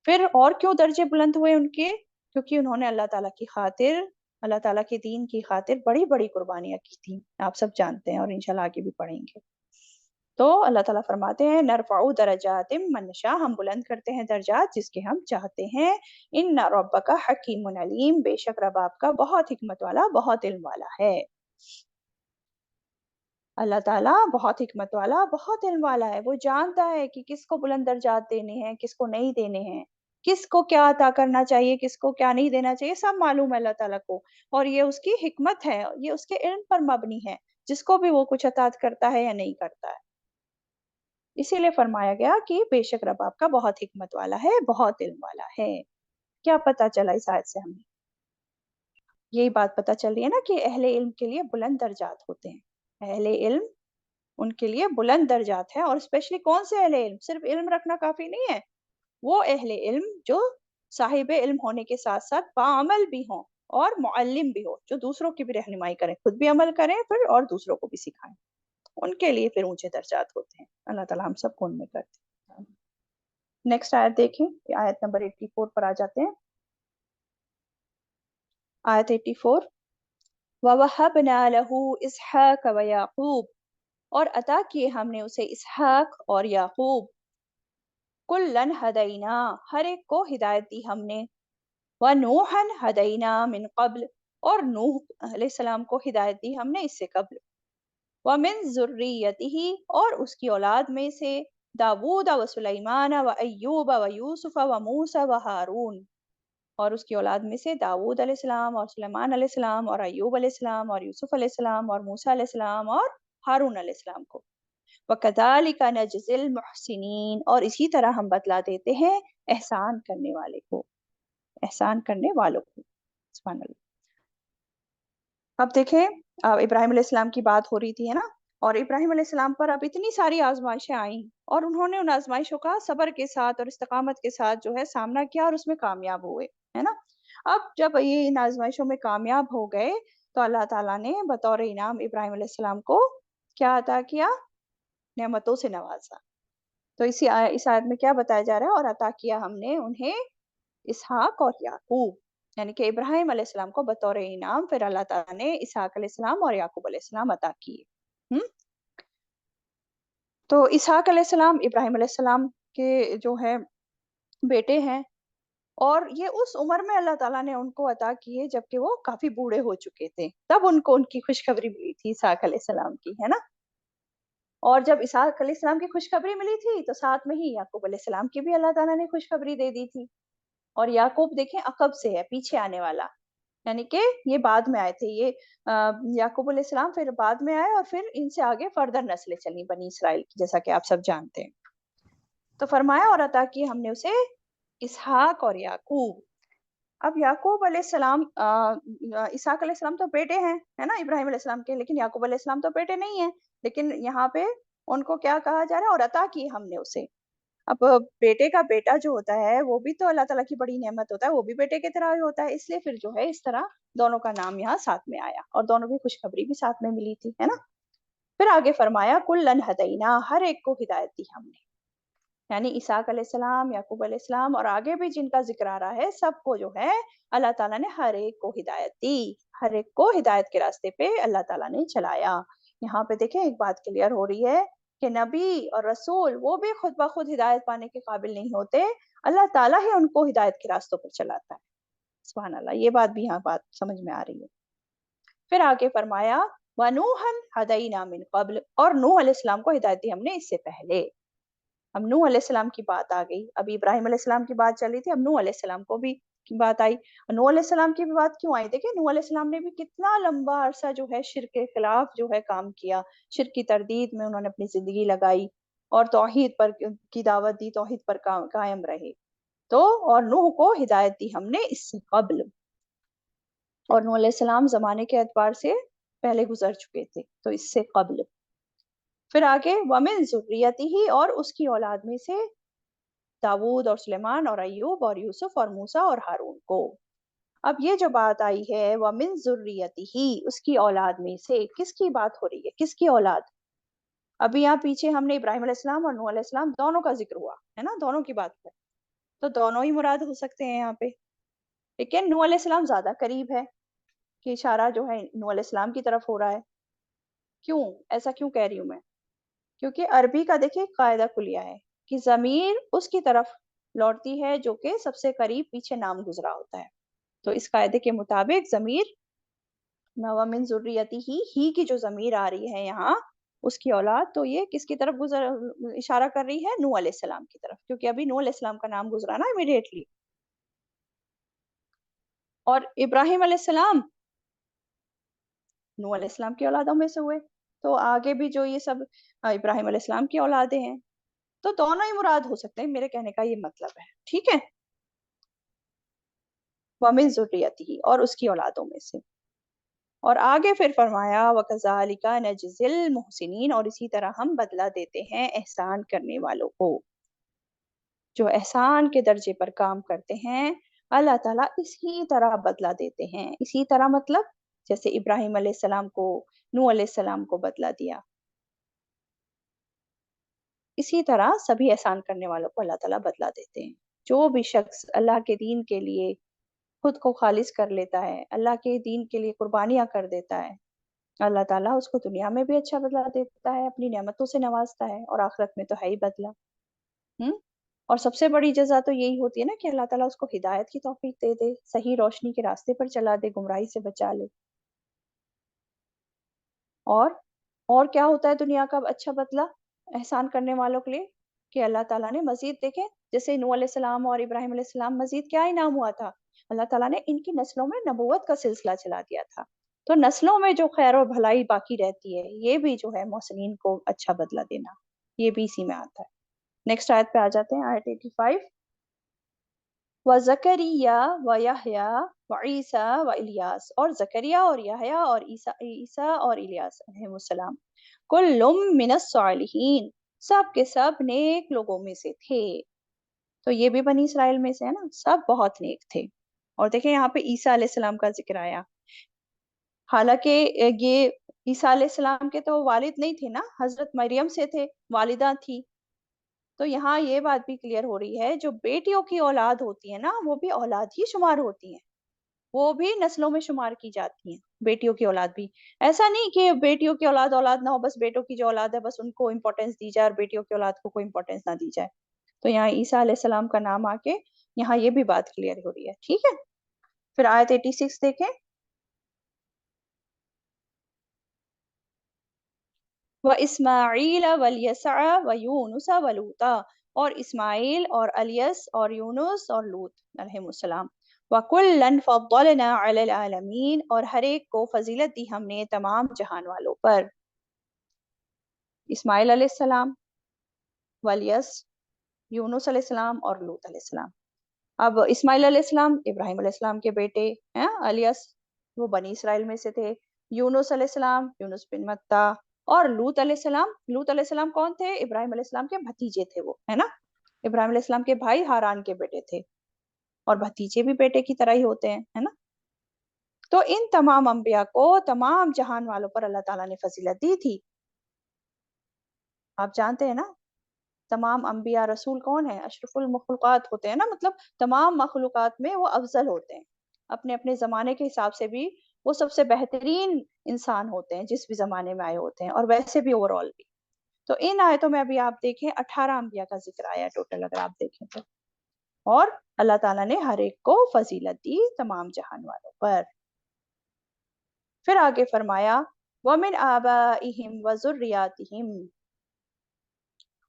پھر اور کیوں درجے بلند ہوئے ان کے؟ کیونکہ انہوں نے اللہ تعالیٰ کی خاطر، اللہ تعالیٰ کے دین کی خاطر بڑی بڑی قربانیاں کی تھیں، آپ سب جانتے ہیں اور انشاءاللہ آگے بھی پڑھیں گے۔ تو اللہ تعالیٰ فرماتے ہیں نرفع درجات من نشاء، ہم بلند کرتے ہیں درجات جس کے ہم چاہتے ہیں، ان ربک حکیم علیم، بے شک رب آپ کا بہت حکمت والا، بہت علم والا ہے۔ اللہ تعالیٰ بہت حکمت والا، بہت علم والا ہے، وہ جانتا ہے کہ کس کو بلند درجات دینے ہیں، کس کو نہیں دینے ہیں، کس کو کیا عطا کرنا چاہیے، کس کو کیا نہیں دینا چاہیے، سب معلوم ہے اللہ تعالیٰ کو، اور یہ اس کی حکمت ہے، یہ اس کے علم پر مبنی ہے، جس کو بھی وہ کچھ عطا کرتا ہے یا نہیں کرتا ہے۔ اسی لیے فرمایا گیا کہ بے شک رب آپ کا بہت حکمت والا ہے، بہت علم والا ہے۔ کیا پتا چلا اس آیت سے ہمیں؟ یہی بات پتا چل رہی ہے نا کہ اہل علم کے لیے بلند درجات ہوتے ہیں، اہل علم ان کے لیے بلند درجات ہیں، اور اسپیشلی کون سے اہل علم؟ صرف علم رکھنا کافی نہیں ہے، وہ اہل علم جو صاحب علم ہونے کے ساتھ ساتھ باعمل بھی ہوں اور معلم بھی ہو، جو دوسروں کی بھی رہنمائی کریں، خود بھی عمل کریں پھر اور دوسروں کو بھی سکھائیں، ان کے لیے پھر اونچے درجات ہوتے ہیں۔ اللہ تعالیٰ ہم سب کو ان میں کرتے ہیں۔ نیکسٹ آیت دیکھیں، آیت نمبر 84 پر آ جاتے ہیں۔ آیت 84، وَوَهَبْنَا لَهُ إِسْحَاقَ وَيَعْقُوبَ، اور عطا کیے ہم نے اسے اسحاق اور یعقوب، کُلًّا هَدَيْنَا، ہر ایک کو ہدایت دی ہم نے، وَنُوحًا هَدَيْنَا مِن قبل، اور نوح علیہ السلام کو ہدایت دی ہم نے اس سے قبل، وَمِن ذُرِّيَّتِهِ، اور اس کی اولاد میں سے، داود و سلیمان و ایوب و یوسف و موسیٰ و ہارون، اور اس کی اولاد میں سے داؤد علیہ السلام اور سلیمان علیہ السلام اور ایوب علیہ السلام اور یوسف علیہ السلام اور موسیٰ علیہ السلام اور ہارون علیہ السلام کو۔ وَكَذَلِكَ نَجْزِي الْمُحْسِنِينَ، اور اسی طرح ہم بدلا دیتے ہیں احسان کرنے والے کو، احسان کرنے والوں کو۔ سبحان اللہ۔ اب دیکھیں ابراہیم علیہ السلام کی بات ہو رہی تھی ہے نا، اور ابراہیم علیہ السلام پر اب اتنی ساری آزمائشیں آئیں اور انہوں نے ان آزمائشوں کا صبر کے ساتھ اور استقامت کے ساتھ جو ہے سامنا کیا اور اس میں کامیاب ہوئے، ہے نا۔ اب جب یہ ان آزمائشوں میں کامیاب ہو گئے تو اللہ تعالیٰ نے بطور انعام ابراہیم علیہ السلام کو کیا عطا کیا؟ نعمتوں سے نوازا۔ تو اس آیت میں کیا بتایا جا رہا ہے؟ اور عطا کیا ہم نے انہیں اسحاق اور یعقوب، یعنی کہ ابراہیم علیہ السلام کو بطور انعام پھر اللہ تعالیٰ نے اسحاق علیہ السلام اور یعقوب علیہ السلام عطا کیے۔ تو اسحاق علیہ السلام ابراہیم علیہ السلام کے جو ہے بیٹے ہیں، اور یہ اس عمر میں اللہ تعالیٰ نے ان کو عطا کیے جبکہ وہ کافی بوڑھے ہو چکے تھے، تب ان کو ان کی خوشخبری ملی تھی اسحاق علیہ السلام کی، ہے نا۔ اور جب اسحاق علیہ السلام کی خوشخبری ملی تھی تو ساتھ میں ہی یعقوب علیہ السلام کی بھی اللہ تعالیٰ نے خوشخبری دے دی تھی۔ اور یعقوب دیکھیں عقب سے ہے، پیچھے آنے والا، یعنی کہ یہ بعد میں آئے تھے، یہ یعقوب علیہ السلام پھر بعد میں آئے اور پھر ان سے آگے فردر نسلیں چلی بنی اسرائیل کی، جیسا کہ آپ سب جانتے ہیں۔ تو فرمایا اور عطا کی ہم نے اسے اسحاق اور یعقوب۔ اب یعقوب علیہ السلام اسحاق علیہ السلام تو بیٹے ہیں، ہے نا، ابراہیم علیہ السلام کے، لیکن یعقوب علیہ السلام تو بیٹے نہیں ہیں، لیکن یہاں پہ ان کو کیا کہا جا رہا ہے؟ اور عطا کی ہم نے اسے۔ اب بیٹے کا بیٹا جو ہوتا ہے وہ بھی تو اللہ تعالیٰ کی بڑی نعمت ہوتا ہے، وہ بھی بیٹے کی طرح ہی ہوتا ہے، اس لیے پھر جو ہے اس طرح دونوں کا نام یہاں ساتھ میں آیا اور دونوں کی خوشخبری بھی ساتھ میں ملی تھی، ہے نا۔ پھر آگے فرمایا کُلًّا ھَدَیْنَا، ہر ایک کو ہدایت دی ہم نے، یعنی اسحاق علیہ السلام، یعقوب علیہ السلام اور آگے بھی جن کا ذکر آ رہا ہے سب کو جو ہے اللہ تعالیٰ نے ہر ایک کو ہدایت دی، ہر ایک کو ہدایت کے راستے پہ اللہ تعالیٰ نے چلایا۔ یہاں پہ دیکھیں ایک بات کلیئر ہو رہی ہے کہ نبی اور رسول وہ بھی خود بخود ہدایت پانے کے قابل نہیں ہوتے، اللہ تعالیٰ ہی ان کو ہدایت کے راستوں پر چلاتا ہے۔ سبحان اللہ، یہ بات بھی یہاں بات سمجھ میں آ رہی ہے۔ پھر آگے فرمایا وَنُوحًا هَدَيْنَا مِن قَبْلُ، اور نوح علیہ السلام کو ہدایت دی ہم نے اس سے پہلے۔ اب نوح علیہ السلام کی بات آ گئی، ابھی ابراہیم علیہ السلام کی بات چل رہی تھی، اب نوح علیہ السلام کو بھی کی بات آئی۔ نوح علیہ السلام کی بھی بات کیوں آئی؟ دیکھیں نوح علیہ السلام نے بھی کتنا لمبا عرصہ جو ہے شرک کے خلاف جو ہے کام کیا، شرک کی تردید میں انہوں نے اپنی زندگی لگائی اور توحید پر کی دعوت دی، توحید پر قائم رہے۔ تو اور نوح کو ہدایت دی ہم نے اس سے قبل، اور نوح علیہ السلام زمانے کے اعتبار سے پہلے گزر چکے تھے، تو اس سے قبل۔ پھر آگے وَمِن ذُرِّيَّتِهِ، اور اس کی اولاد میں سے داؤد اور سلیمان اور ایوب اور یوسف اور موسیٰ اور ہارون کو۔ اب یہ جو بات آئی ہے وَمِن ذُرِّيَّتِهِ، اس کی اولاد میں سے، کس کی بات ہو رہی ہے؟ کس کی اولاد؟ ابھی یہاں پیچھے ہم نے ابراہیم علیہ السلام اور نوح علیہ السلام دونوں کا ذکر ہوا ہے نا، دونوں کی بات ہے، تو دونوں ہی مراد ہو سکتے ہیں یہاں پہ، لیکن نوح علیہ السلام زیادہ قریب ہے کہ اشارہ جو ہے نوح علیہ السلام کی طرف ہو رہا ہے۔ کیوں ایسا کیوں کہہ رہی ہوں میں؟ کیونکہ عربی کا دیکھیں قاعدہ کلیہ ہے کہ ضمیر اس کی طرف لوٹتی ہے جو کہ سب سے قریب پیچھے نام گزرا ہوتا ہے، تو اس قاعدے کے مطابق ضمیر وَمِن ذُرِّيَّتِهِ ہی کی جو ضمیر آ رہی ہے یہاں اس کی اولاد، تو یہ کس کی طرف اشارہ کر رہی ہے؟ نوح علیہ السلام کی طرف، کیونکہ ابھی نوح علیہ السلام کا نام گزرا نا امیڈیٹلی۔ اور ابراہیم علیہ السلام نوح علیہ السلام کی اولادوں میں سے ہوئے، تو آگے بھی جو یہ سب ابراہیم علیہ السلام کی اولادیں ہیں، تو دونوں ہی مراد ہو سکتے ہیں، میرے کہنے کا یہ مطلب ہے، ٹھیک ہے۔ وَمِن ذُرِّيَّتِهِ، اور اس کی اولادوں میں سے، اور آگے پھر فرمایا وَكَذَلِكَ نَجْزِي الْمُحْسِنِينَ، اور اسی طرح ہم بدلہ دیتے ہیں احسان کرنے والوں کو، جو احسان کے درجے پر کام کرتے ہیں اللہ تعالیٰ اسی طرح بدلہ دیتے ہیں۔ اسی طرح مطلب جیسے ابراہیم علیہ السلام کو، نوح علیہ السلام کو بدلہ دیا، اسی طرح سبھی احسان کرنے والوں کو اللہ تعالیٰ بدلہ دیتے ہیں۔ جو بھی شخص اللہ کے دین کے لیے خود کو خالص کر لیتا ہے، اللہ کے دین کے لیے قربانیاں کر دیتا ہے، اللہ تعالیٰ اس کو دنیا میں بھی اچھا بدلہ دیتا ہے، اپنی نعمتوں سے نوازتا ہے، اور آخرت میں تو ہے ہی بدلہ۔ اور سب سے بڑی جزا تو یہی ہوتی ہے نا کہ اللہ تعالیٰ اس کو ہدایت کی توفیق دے دے، صحیح روشنی کے راستے پر چلا دے، گمراہی سے بچا لے۔ اور کیا ہوتا ہے دنیا کا اچھا بدلہ احسان کرنے والوں کے لیے؟ کہ اللہ تعالیٰ نے مزید، دیکھیں جیسے نوح علیہ السلام اور ابراہیم علیہ السلام، مزید کیا انعام ہوا تھا؟ اللہ ताला ने इनकी नस्लों में नबूवत का सिलसिला चला दिया था। तो नस्लों में जो खैर और भलाई बाकी रहती है, ये भी जो है मोहसिनीन को अच्छा बदला देना, ये भी इसी में आता है। नेक्स्ट आयत पे आ जाते हैं, आयत 85। व जकरिया व यहया व ईसा व इलियास, और जकरिया और यहया और ईसा ईसा और इलियास अलैहिस्सलाम, कुल्लुम मिनस सालिहीन, सब के सब नेक लोगों में से थे। तो ये भी बनी इसराइल में से है ना, सब बहुत नेक थे। और देखें यहाँ पे ईसा अलैहिस्सलाम का जिक्र आया, हालांकि ये ईसा अलैहिस्सलाम के तो वालिद नहीं थे ना, हजरत मरियम से थे, वालिदा थी। तो यहाँ ये बात भी क्लियर हो रही है, जो बेटियों की औलाद होती है ना, वो भी औलाद ही शुमार होती है, वो भी नस्लों में शुमार की जाती हैं, बेटियों की औलाद भी। ऐसा नहीं कि बेटियों की औलाद औलाद ना हो, बस बेटों की जो औलाद है बस उनको इम्पोर्टेंस दी जाए और बेटियों की औलाद को कोई इम्पोर्टेंस ना दी जाए। तो यहाँ ईसा अलैहिस्सलाम का नाम आके यहाँ ये भी बात क्लियर हो रही है, ठीक है। फिर आयत 86 देखें। व इस्माईल वलियसा व यूनुस व लूता, और इस्माइल और अलियस और यूनुस और लूत अलैहिस्सलाम। व कुल्लन फद्दलना अलल आलमीन, और हर एक को फजीलत दी हमने तमाम जहान वालों पर। इस्माइल अलैहिस्सलाम, वलियस, यूनुस अलैहिस्सलाम और लूत अलैहिस्सलाम। अब इस्माइल अलैहिस्सलाम इब्राहिम अलैहिस्सलाम के बेटे हैं, अलियस वो बनी इसराइल में से थे, यूनुस अलैहिस्सलाम यूनुस बिन मत्ता, और लूत अलैहिस्सलाम कौन थे? इब्राहिम अलैहिस्सलाम के भतीजे थे वो, है ना। इब्राहिम अलैहिस्सलाम के भाई हारान के बेटे थे, और भतीजे भी बेटे की तरह ही होते हैं, है ना। तो इन तमाम अंबिया को तमाम जहान वालों पर अल्लाह ताला ने फजीलत दी थी। आप जानते हैं ना, तमाम अंबिया रसूल कौन है? अशरफुल मखलूकात होते हैं ना, मतलब तमाम मखलूकात में वो अफजल होते हैं, अपने अपने जमाने के हिसाब से भी वो सबसे बेहतरीन इंसान होते हैं जिस भी जमाने में आए होते हैं, और वैसे भी ओवरऑल भी। तो इन आयतों में अभी आप देखें 18 अंबिया का जिक्र आया टोटल, अगर आप देखें तो। और अल्लाह ताला ने हर एक को फजीलत दी तमाम जहान वालों पर। फिर आगे फरमाया, वमिन आबाइहिम व जुर्रियातिहिम,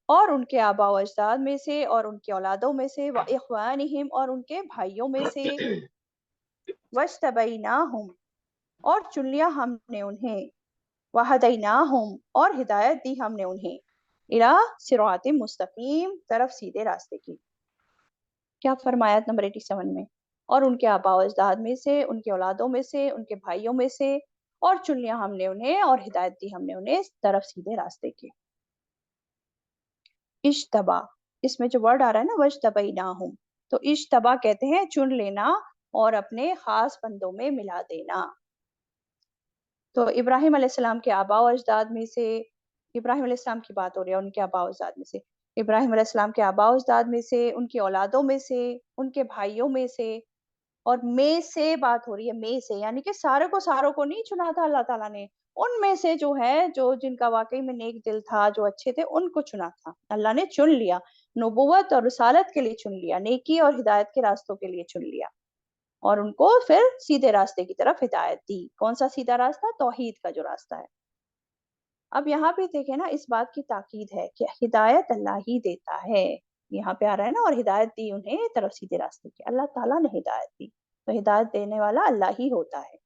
और उनके आबा व अजदाद में से और उनकी औलादों में से, व इख्वानिहिम, और उनके भाइयों में से, वज्तबैनाहुम, और चुन लिया हमने उन्हें, वहदैनाहुम, और हिदायत दी हमने उन्हें, इला सिरातिम मुस्तकीम, तरफ सीधे रास्ते की। क्या फरमाया नंबर 87 में? और उनके आबा व अजदाद में से, उनकी औलादों में से, उनके भाइयों में से, और चुन लिया हमने उन्हें और हिदायत दी हमने उन्हें तरफ सीधे रास्ते की। इज्तबा, इसमें जो वर्ड आ रहा है ना वज्तबैनाहुम, तो इज्तबा कहते हैं चुन लेना और अपने खास बंदों में मिला देना। तो इब्राहिम अलैहिस्सलाम के आबा व अजदाद में से, इब्राहिम अलैहिस्सलाम की बात हो रही है, उनके आबा व अजदाद में से, इब्राहिम अलैहिस्सलाम के आबा व अजदाद में से, उनकी औलादों में से, उनके भाइयों में से, और में से बात हो रही है, में से यानी कि सारों को नहीं चुना था अल्लाह ताला ने, उनमें से जो है, जो जिनका वाकई में नेक दिल था, जो अच्छे थे, उनको चुना था अल्लाह ने, चुन लिया, नबूवत और रिसालत के लिए चुन लिया, नेकी और हिदायत के रास्तों के लिए चुन लिया, और उनको फिर सीधे रास्ते की तरफ हिदायत दी। कौन सा सीधा रास्ता? तौहीद का जो रास्ता है। अब यहाँ पे देखें ना, इस बात की ताकीद है कि हिदायत अल्लाह ही देता है, यहाँ पे आ रहा है ना, और हिदायत दी उन्हें तरफ सीधे रास्ते की, अल्लाह ताला ने हिदायत दी, तो हिदायत देने वाला अल्लाह ही होता है।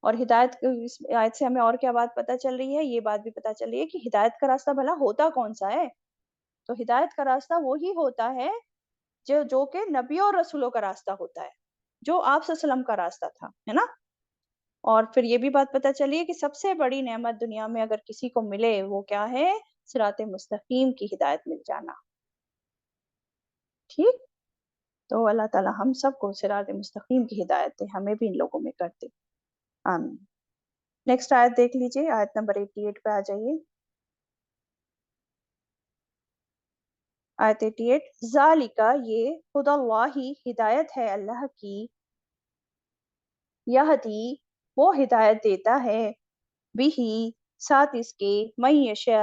और हिदायत इस आयत से हमें और क्या बात पता चल रही है? ये बात भी पता चल रही है कि हिदायत का रास्ता भला होता कौन सा है। तो हिदायत का रास्ता वो ही होता है जो कि नबी और रसूलों का रास्ता होता है, जो आप सल्लम का रास्ता था, है ना। और फिर ये भी बात पता चली है कि सबसे बड़ी नेमत दुनिया में अगर किसी को मिले, वो क्या है? सिराते मुस्तकीम की हिदायत मिल जाना। ठीक। तो अल्लाह ताला हम सबको सिराते मुस्तकीम की हिदायत दे, हमें भी इन लोगों में कर दे, आमीन। नेक्स्ट आयत देख लीजिए, आयत नंबर 88 पे आ जाइए। आयत 88, ज़ालिका, ये, हुदल्लाही, हिदायत है अल्लाह की, यहदी, वो हिदायत देता है, बिही, साथ इसके, मैं यशा,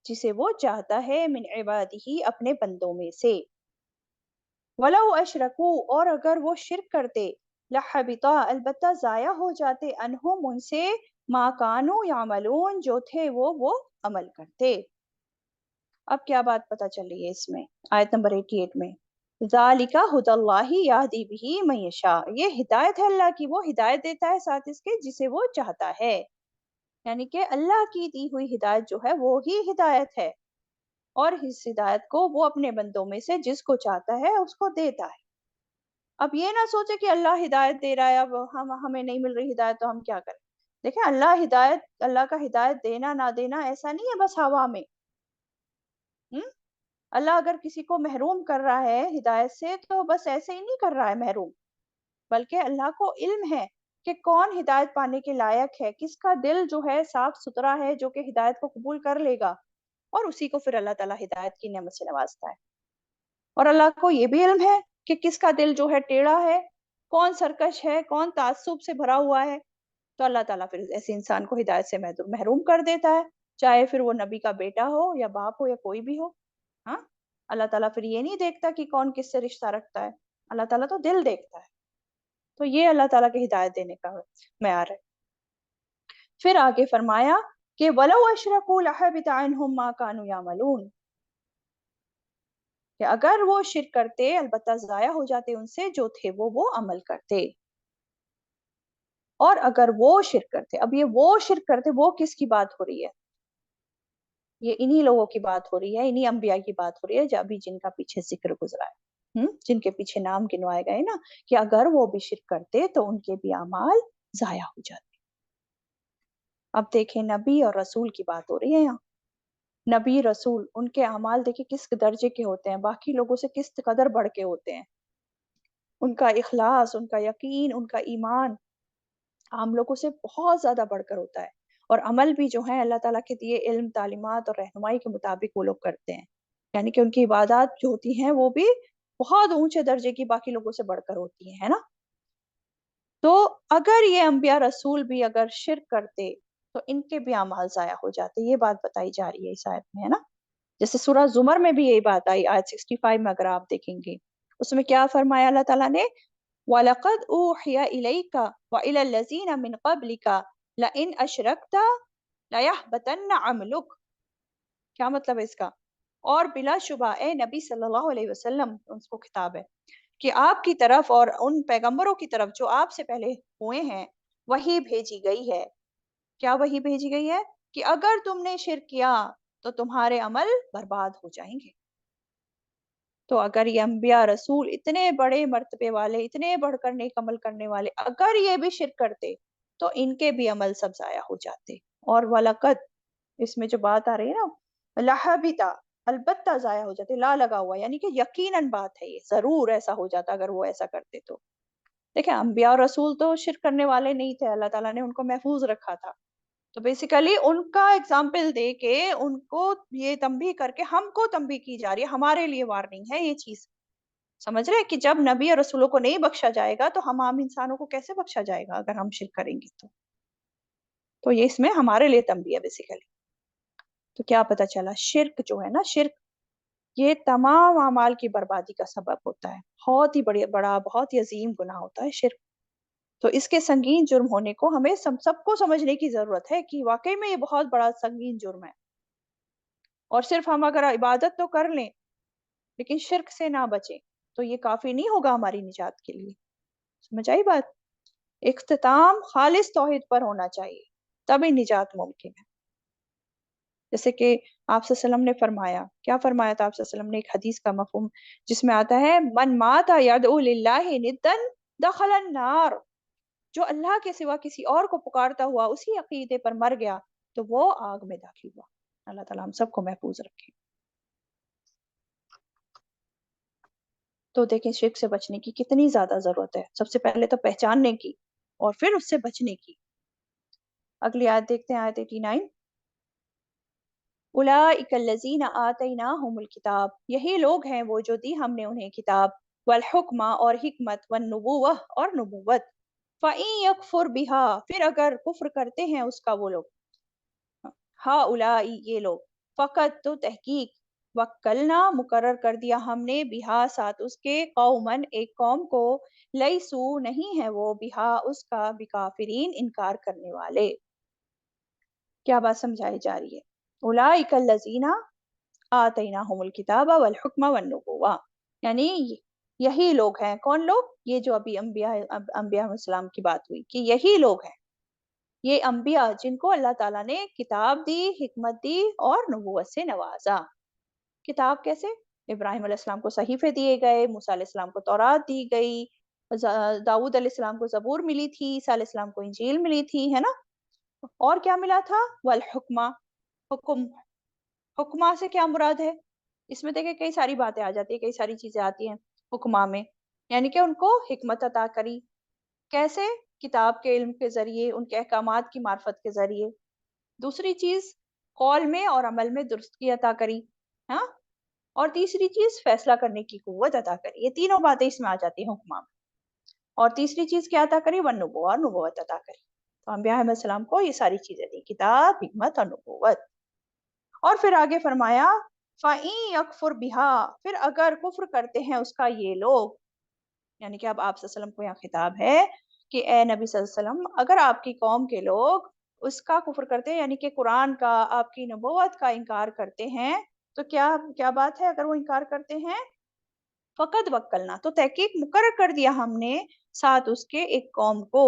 जिसे वो चाहता है, मिन इबादिही, अपने बंदों में से, वलौ अशरकू, और अगर वो शिरक करते, लहबिता, अलबत्ता जाया हो जाते, अनहुम, उनसे, मा कानू यामलून, जो थे वो अमल करते। अब क्या बात पता चल रही है इसमें, आयत नंबर 88 में? ذالکا ھدی اللہ یہدی بہ من یشاء، یہ ہدایت ہے اللہ کی، وہ ہدایت دیتا ہے ساتھ اس کے جسے وہ چاہتا ہے، یعنی کہ اللہ کی دی ہوئی ہدایت جو ہے وہ ہی ہدایت ہے، اور اس ہدایت کو وہ اپنے بندوں میں سے جس کو چاہتا ہے اس کو دیتا ہے۔ اب یہ نہ سوچے کہ اللہ ہدایت دے رہا ہے، اب ہمیں نہیں مل رہی ہدایت تو ہم کیا کریں۔ دیکھیں اللہ کا ہدایت دینا نہ دینا ایسا نہیں ہے بس ہوا میں۔ اللہ اگر کسی کو محروم کر رہا ہے ہدایت سے تو بس ایسے ہی نہیں کر رہا ہے محروم، بلکہ اللہ کو علم ہے کہ کون ہدایت پانے کے لائق ہے، کس کا دل جو ہے صاف ستھرا ہے جو کہ ہدایت کو قبول کر لے گا، اور اسی کو پھر اللہ تعالیٰ ہدایت کی نعمت سے نوازتا ہے۔ اور اللہ کو یہ بھی علم ہے کہ کس کا دل جو ہے ٹیڑھا ہے، کون سرکش ہے، کون تعصب سے بھرا ہوا ہے، تو اللہ تعالیٰ پھر ایسے انسان کو ہدایت سے محروم کر دیتا ہے، چاہے پھر وہ نبی کا بیٹا ہو یا باپ ہو یا کوئی بھی ہو۔ ہاں، اللہ تعالیٰ پھر یہ نہیں دیکھتا کہ کون کس سے رشتہ رکھتا ہے، اللہ تعالیٰ تو دل دیکھتا ہے۔ تو یہ اللہ تعالیٰ کی ہدایت دینے کا معیار ہے۔ پھر آگے فرمایا کہ وَلَوْ أَشْرَكُوا لَحَبِطَ عَنْهُمْ مَا كَانُوا يَعْمَلُونَ، کہ اگر وہ شرک کرتے البتہ ضائع ہو جاتے ان سے جو تھے وہ عمل کرتے، اور اگر وہ شرک کرتے، اب یہ وہ شرک کرتے وہ کس کی بات ہو رہی ہے؟ یہ انہی لوگوں کی بات ہو رہی ہے، انہی انبیاء کی بات ہو رہی ہے جو ابھی جن کا پیچھے ذکر گزرا ہے، جن کے پیچھے نام گنوائے گئے نا، کہ اگر وہ بھی شرک کرتے تو ان کے بھی اعمال ضائع ہو جاتے۔ اب دیکھیں نبی اور رسول کی بات ہو رہی ہے یہاں، نبی رسول ان کے اعمال دیکھیں کس درجے کے ہوتے ہیں، باقی لوگوں سے کس قدر بڑھ کے ہوتے ہیں، ان کا اخلاص، ان کا یقین، ان کا ایمان عام لوگوں سے بہت زیادہ بڑھ کر ہوتا ہے، اور عمل بھی جو ہے اللہ تعالیٰ کے دیے علم، تعلیمات اور رہنمائی کے مطابق وہ لوگ کرتے ہیں، یعنی کہ ان کی عبادات جو ہوتی ہیں وہ بھی بہت اونچے درجے کی باقی لوگوں سے بڑھ کر ہوتی ہیں، ہے نا۔ تو اگر یہ انبیاء رسول بھی اگر شرک کرتے تو ان کے بھی اعمال ضائع ہو جاتے، یہ بات بتائی جا رہی ہے اس آیت میں، ہے نا۔ جیسے سورہ زمر میں بھی یہی بات آئی، آیت 65 میں اگر آپ دیکھیں گے، اس میں کیا فرمایا اللہ تعالیٰ نے، وَلَقَدْ أُوحِيَ إِلَيْكَ وَإِلَى الَّذِينَ مِنْ قَبْلِكَ لَئِنْ أَشْرَكْتَ لَيَحْبَطَنَّ عَمْلُكَ، کیا مطلب ہے اس کا؟ اور بلا شبہ اے نبی صلی اللہ علیہ وسلم، اس کو خطاب ہے کہ آپ کی طرف اور ان پیغمبروں کی طرف جو آپ سے پہلے ہوئے ہیں وہی بھیجی گئی ہے۔ کیا وہی بھیجی گئی ہے؟ کہ اگر تم نے شرک کیا تو تمہارے عمل برباد ہو جائیں گے۔ تو اگر یہ انبیاء رسول اتنے بڑے مرتبے والے، اتنے بڑھ کر نیک عمل کرنے والے، اگر یہ بھی شرک کرتے تو ان کے بھی عمل سب ضائع ہو جاتے۔ اور وَلَقَدْ، اس میں جو بات آ رہی ہے نا، لَحَبِطَ، البتہ ضائع ہو جاتے، لا لگا ہوا، یعنی کہ یقیناً بات ہے، یہ ضرور ایسا ہو جاتا اگر وہ ایسا کرتے تو۔ دیکھیں انبیاء اور رسول تو شرک کرنے والے نہیں تھے، اللہ تعالیٰ نے ان کو محفوظ رکھا تھا، تو بیسیکلی ان کا اگزامپل دے کے ان کو یہ تنبیہ کر کے ہم کو تنبیہ کی جا رہی ہے، ہمارے لیے وارننگ ہے یہ چیز، سمجھ رہے کہ جب نبی اور رسولوں کو نہیں بخشا جائے گا تو ہم عام انسانوں کو کیسے بخشا جائے گا اگر ہم شرک کریں گے تو یہ اس میں ہمارے لیے تنبیہ ہے بیسیکلی۔ تو کیا پتہ چلا، شرک جو ہے نا، شرک یہ تمام اعمال کی بربادی کا سبب ہوتا ہے، بہت ہی بڑا بہت ہی عظیم گناہ ہوتا ہے شرک۔ تو اس کے سنگین جرم ہونے کو ہمیں سب کو سمجھنے کی ضرورت ہے کہ واقعی میں یہ بہت بڑا سنگین جرم ہے، اور صرف ہم اگر عبادت تو کر لیں لیکن شرک سے نہ بچیں تو یہ کافی نہیں ہوگا ہماری نجات کے لیے۔ سمجھ آئی بات؟ اختتام خالص توحید پر ہونا چاہیے، تبھی نجات ممکن ہے۔ جیسے کہ آپ صلی اللہ علیہ وسلم نے فرمایا، کیا فرمایا تھا آپ صلی اللہ علیہ وسلم نے، ایک حدیث کا مفہوم جس میں آتا ہے من مات یدعو للہ ندا دخل النار، جو اللہ کے سوا کسی اور کو پکارتا ہوا اسی عقیدے پر مر گیا تو وہ آگ میں داخل ہوا۔ اللہ تعالیٰ ہم سب کو محفوظ رکھے۔ تو دیکھیں شرک سے بچنے کی کتنی زیادہ ضرورت ہے، سب سے پہلے تو پہچاننے کی اور پھر اس سے بچنے کی۔ اگلی آیت دیکھتے ہیں، آیت 89، اولئک الذین آتیناہم الکتاب، یہی لوگ ہیں وہ جو دی ہم نے انہیں کتاب، والحکمہ اور حکمت، والنبوہ اور نبوت، فَإِن یکفر بہا، پھر اگر کفر کرتے ہیں اس کا وہ لوگ، ہؤلاء یہ لوگ، فقط تو تحقیق، وکلنا مقرر کر دیا ہم نے، بہا ساتھ اس کے، قومن ایک قوم کو، لیسو نہیں ہے وہ، بہا اس کا، بکافرین انکار کرنے والے۔ کیا بات سمجھائی جا رہی ہے؟ اولئک الذین آتیناہم الکتاب والحکم والنبوہ، یعنی यही लोग हैं। कौन लोग? ये जो अभी अंबिया अलैहिस्सलाम की बात हुई कि यही लोग हैं, ये अंबिया जिनको अल्लाह ताला ने किताब दी, हिकमत दी और नबूवत से नवाजा। किताब कैसे? इब्राहिम अलैहिस्सलाम को सहीफे दिए गए, मूसा अलैहिस्सलाम को तौरात दी गई, दाऊद अलैहिस्सलाम को जबूर मिली थी, ईसा अलैहिस्सलाम को इंजील मिली थी, है ना? और क्या मिला था? वल हुक्मा, हुक्म। हुक्मा से क्या मुराद है? इसमें देखिए कई सारी बातें आ जाती है, कई सारी चीजें आती हैं हुक्मा में, यानी कि उनको हिकमत अता करी। कैसे? किताब के इल्म के जरिए, उनके अहकामात की मार्फत के जरिए। दूसरी चीज, कौल में और अमल में दुरुस्ती अता करी। हाँ, और तीसरी चीज फैसला करने की कुव्वत अता करी। ये तीनों बातें इसमें आ जाती हैं हुक्मा में। और तीसरी चीज क्या अता करी? वन नबुव्वत, और नबुव्वत अता करी। तो अंबिया अलैहिस्सलाम को ये सारी चीजें दी, किताब, हिकमत और नबुव्वत। और फिर आगे फरमाया फ़ाइन यकफुर बिहा, फिर अगर कुफ्र करते हैं उसका ये लोग, यानी कि अब आप सल्लल्लाहु अलैहि वसल्लम को यहाँ खिताब है कि ए नबी सल्लल्लाहु अलैहि वसल्लम, अगर आपकी कौम के लोग उसका कुफ्र करते हैं, यानी कि कुरान का, आपकी नबूवत का इनकार करते हैं, तो क्या क्या बात है? अगर वो इनकार करते हैं, फ़क़द वक्कलना, तो तहकीक मुकर्रर कर दिया हमने साथ उसके एक कौम को।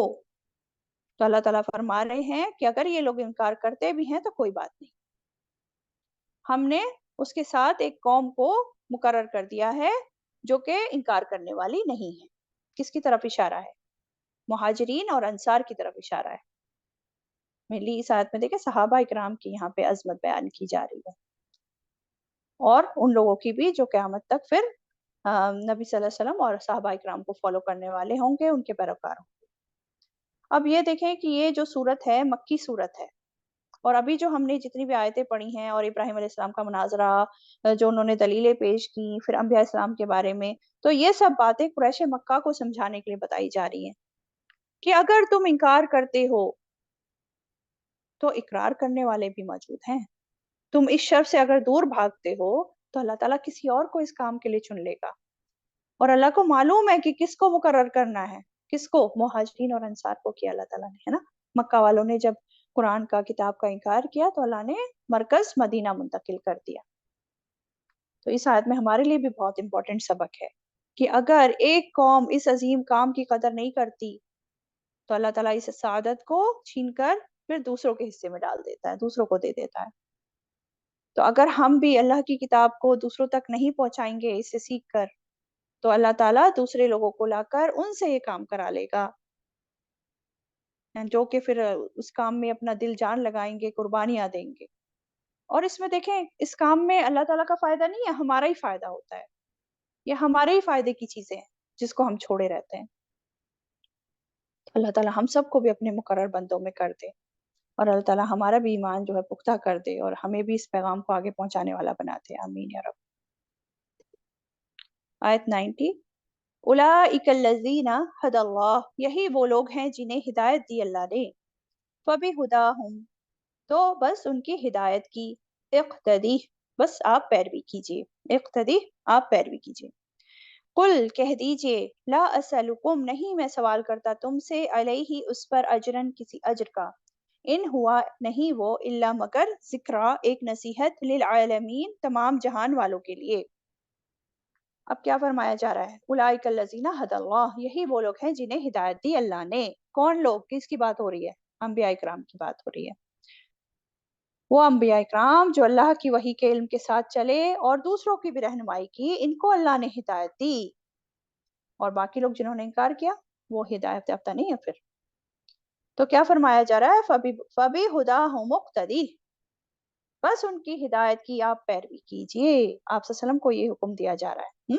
तो अल्लाह ताला फरमा रहे हैं कि अगर ये लोग इनकार करते भी हैं तो कोई बात नहीं, हमने उसके साथ एक कौम को मुकर्रर कर दिया है जो कि इनकार करने वाली नहीं है। किसकी तरफ इशारा है? मुहाजिरीन और अंसार की तरफ इशारा है। मिली इस आयत में देखिए सहाबा इकराम की यहाँ पे अजमत बयान की जा रही है, और उन लोगों की भी जो क़यामत तक फिर नबी सल्लल्लाहु अलैहि वसल्लम और सहाबा इकराम को फॉलो करने वाले होंगे, उनके पैरोकार होंगे। अब ये देखें कि ये जो सूरत है मक्की सूरत है, और अभी जो हमने जितनी भी आयतें पढ़ी हैं और इब्राहिम अलैहिस्सलाम का मुनाज़रा, जो उन्होंने दलीलें पेश की, फिर अंबिया इस्लाम के बारे में, तो ये सब बातें कुरैश मक्का को समझाने के लिए बताई जा रही हैं कि अगर तुम इनकार करते हो तो इकरार करने वाले भी मौजूद हैं। तुम इस शर से अगर दूर भागते हो तो अल्लाह ताला किसी और को इस काम के लिए चुन लेगा, और अल्लाह को मालूम है कि किसको मुकर्रर करना है। किसको? मुहाजिरीन और अंसार को किया अल्लाह ताला ने, है ना? मक्का वालों ने जब कुरान का, किताब का इनकार किया तो अल्लाह ने मरकज मदीना मुंतकिल कर दिया। तो इस आयत में हमारे लिए भी बहुत इंपॉर्टेंट सबक है कि अगर एक कौम इस अजीम काम की कदर नहीं करती तो अल्लाह ताला इस सआदत को छीनकर फिर दूसरों के हिस्से में डाल देता है, दूसरों को दे देता है। तो अगर हम भी अल्लाह की किताब को दूसरों तक नहीं पहुंचाएंगे इससे सीख कर, तो अल्लाह ताला दूसरे लोगों को लाकर उनसे ये काम करा लेगा, जो कि फिर उस काम में अपना दिल जान लगाएंगे, कुर्बानियां देंगे। और इसमें देखें, इस काम में अल्लाह ताला का फायदा नहीं है, हमारा ही फायदा होता है। ये हमारे ही फायदे की चीजें हैं जिसको हम छोड़े रहते हैं। तो अल्लाह ताला हम सबको भी अपने मुकर्रर बंदों में कर दे, और अल्लाह ताला हमारा भी ईमान जो है पुख्ता कर दे, और हमें भी इस पैगाम को आगे पहुंचाने वाला बना दे। आमीन या रब। आयत 90, उलाइकल्लज़ीना हदल्लाह, यही वो लोग हैं जिन्हें हिदायत दी अल्लाह ने। फबिहुदाहुम, तो बस उनकी हिदायत की। इक़्तदी, बस आप पैरवी कीजिए। इक़्तदी, आप पैरवी कीजिए। कुल, कह दीजिए, ला असअलुकुम, नहीं मैं सवाल करता तुमसे, अलैहि, उस पर, अजरन, किसी अजर का। इन हुआ, नहीं वो, इल्ला मगर, ज़िक्रा, एक नसीहत, लिल आलमीन, तमाम जहान वालों के लिए। अब क्या फरमाया जा रहा है? उलाइकल्लज़ीना हदल्लाह, यही वो लोग हैं जिन्हें हिदायत दी अल्लाह ने। कौन लोग? किसकी बात हो रही है? अंबिया इकराम की बात हो रही है। वो अंबिया इकराम जो अल्लाह की वही के इल्म के साथ चले और दूसरों की भी रहनुमाई की, इनको अल्लाह ने हिदायत दी। और बाकी लोग जिन्होंने इनकार किया, वो हिदायत याफ्ता नहीं है फिर। तो क्या फरमाया जा रहा है? फबी हुदा मुक्तदी, बस उनकी हिदायत की आप पैरवी कीजिए। आप सल्लम को ये हुक्म दिया जा रहा है।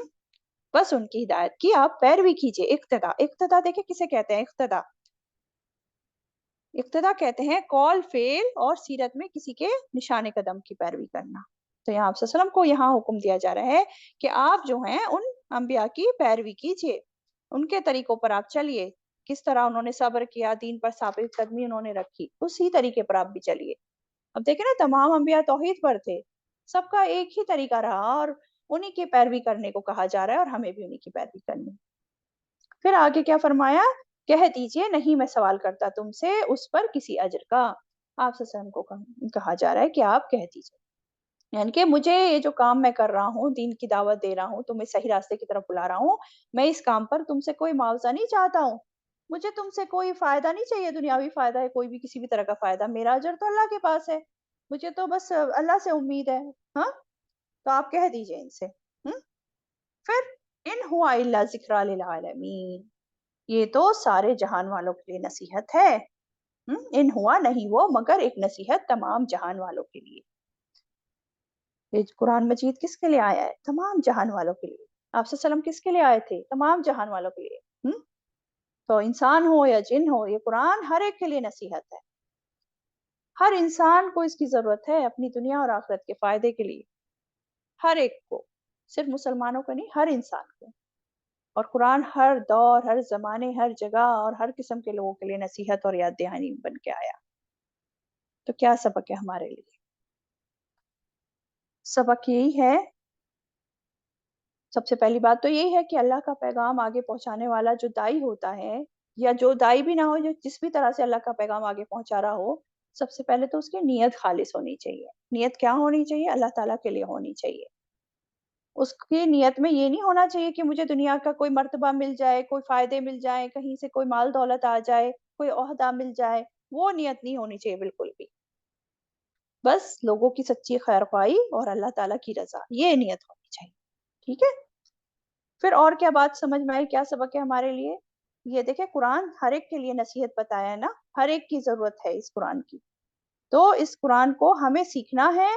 बस उनकी हिदायत की आप पैरवी कीजिए। इक्तदा, इक्तदा देखे किसे कहते हैं? इक्तदा, इक्तदा कहते हैं कौल, फेल और सीरत में किसी के निशाने कदम की पैरवी करना। तो यहाँ आप सल्लम को यहाँ हुक्म दिया जा रहा है कि आप जो हैं उन अंबिया की पैरवी कीजिए, उनके तरीकों पर आप चलिए। किस तरह उन्होंने सब्र किया, दीन पर साबित कदमी उन्होंने रखी, उसी तरीके पर आप भी चलिए। अब देखे ना, तमाम अंबिया तौहीद पर थे, सबका एक ही तरीका रहा, और उन्हीं की पैरवी करने को कहा जा रहा है, और हमें भी उन्हीं की पैरवी करनी। फिर आगे क्या फरमाया? कह दीजिए, नहीं मैं सवाल करता तुमसे उस पर किसी अजर का। आप सल्लम को कहा जा रहा है कि आप कह दीजिए। یعنی کہ مجھے یہ جو کام میں کر رہا ہوں، دین کی دعوت دے رہا ہوں، تمہیں صحیح راستے کی طرف بلا رہا ہوں، میں اس کام پر تم سے کوئی معاوضہ نہیں چاہتا ہوں، مجھے تم سے کوئی فائدہ نہیں چاہیے، دنیاوی فائدہ ہے کوئی بھی کسی بھی طرح کا فائدہ، میرا اجر تو اللہ کے پاس ہے، مجھے تو بس اللہ سے امید ہے۔ ہاں، تو آپ کہہ دیجئے ان سے۔ پھر ان ہوا الا ذکریٰ للعالمین، یہ تو سارے جہان والوں کے لیے نصیحت ہے۔ ان ہوا نہیں وہ مگر ایک نصیحت تمام جہان والوں کے لیے۔ یہ قرآن مجید کس کے لیے آیا ہے؟ تمام جہان والوں کے لیے۔ آپ صلی اللہ علیہ وسلم کس کے لیے آئے تھے؟ تمام جہان والوں کے لیے۔ تو انسان ہو یا جن ہو، یہ قرآن ہر ایک کے لیے نصیحت ہے۔ ہر انسان کو اس کی ضرورت ہے اپنی دنیا اور آخرت کے فائدے کے لیے، ہر ایک کو، صرف مسلمانوں کو نہیں، ہر انسان کو۔ اور قرآن ہر دور، ہر زمانے، ہر جگہ اور ہر قسم کے لوگوں کے لیے نصیحت اور یاد دہانی بن کے آیا۔ تو کیا سبق ہے ہمارے لیے؟ سبق یہی ہے، سب سے پہلی بات تو یہی ہے کہ اللہ کا پیغام آگے پہنچانے والا جو دائی ہوتا ہے، یا جو دائی بھی نہ ہو، جو جس بھی طرح سے اللہ کا پیغام آگے پہنچا رہا ہو، سب سے پہلے تو اس کی نیت خالص ہونی چاہیے۔ نیت کیا ہونی چاہیے؟ اللہ تعالیٰ کے لیے ہونی چاہیے۔ اس کی نیت میں یہ نہیں ہونا چاہیے کہ مجھے دنیا کا کوئی مرتبہ مل جائے، کوئی فائدے مل جائیں، کہیں سے کوئی مال دولت آ جائے، کوئی عہدہ مل جائے، وہ نیت نہیں ہونی چاہیے بالکل بھی۔ بس لوگوں کی سچی خیر خواہی اور اللہ تعالیٰ کی رضا، یہ نیت ہونی چاہیے۔ ٹھیک ہے؟ پھر اور کیا بات سمجھ میں آئی، کیا سبق ہے ہمارے لیے؟ یہ دیکھیں، قرآن ہر ایک کے لیے نصیحت بتایا ہے نا، ہر ایک کی ضرورت ہے اس قرآن کی، تو اس قرآن کو ہمیں سیکھنا ہے،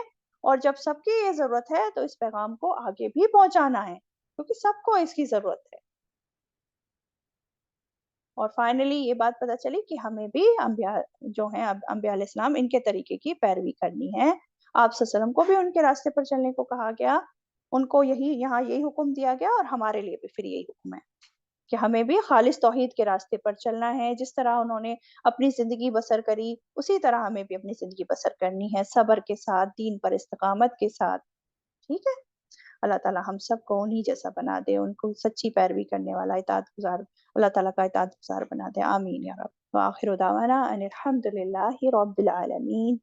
اور جب سب کی یہ ضرورت ہے تو اس پیغام کو آگے بھی پہنچانا ہے، کیونکہ سب کو اس کی ضرورت ہے۔ اور فائنلی یہ بات پتہ چلی کہ ہمیں بھی انبیاء جو ہیں، انبیاء علیہ السلام، ان کے طریقے کی پیروی کرنی ہے۔ آپ صلی اللہ علیہ وسلم کو بھی ان کے راستے پر چلنے کو کہا گیا، ان کو یہاں یہی حکم دیا گیا، اور ہمارے لیے بھی پھر یہی حکم ہے کہ ہمیں بھی خالص توحید کے راستے پر چلنا ہے۔ جس طرح انہوں نے اپنی زندگی بسر کری، اسی طرح ہمیں بھی اپنی زندگی بسر کرنی ہے، صبر کے ساتھ، دین پر استقامت کے ساتھ۔ ٹھیک ہے؟ اللہ تعالیٰ ہم سب کو انہی جیسا بنا دے، ان کو سچی پیروی کرنے والا، اطاعت گزار، اللہ تعالیٰ کا اطاعت گزار بنا دے۔ آمین یا رب۔ وآخر دعوانا ان الحمد للہ رب العالمین۔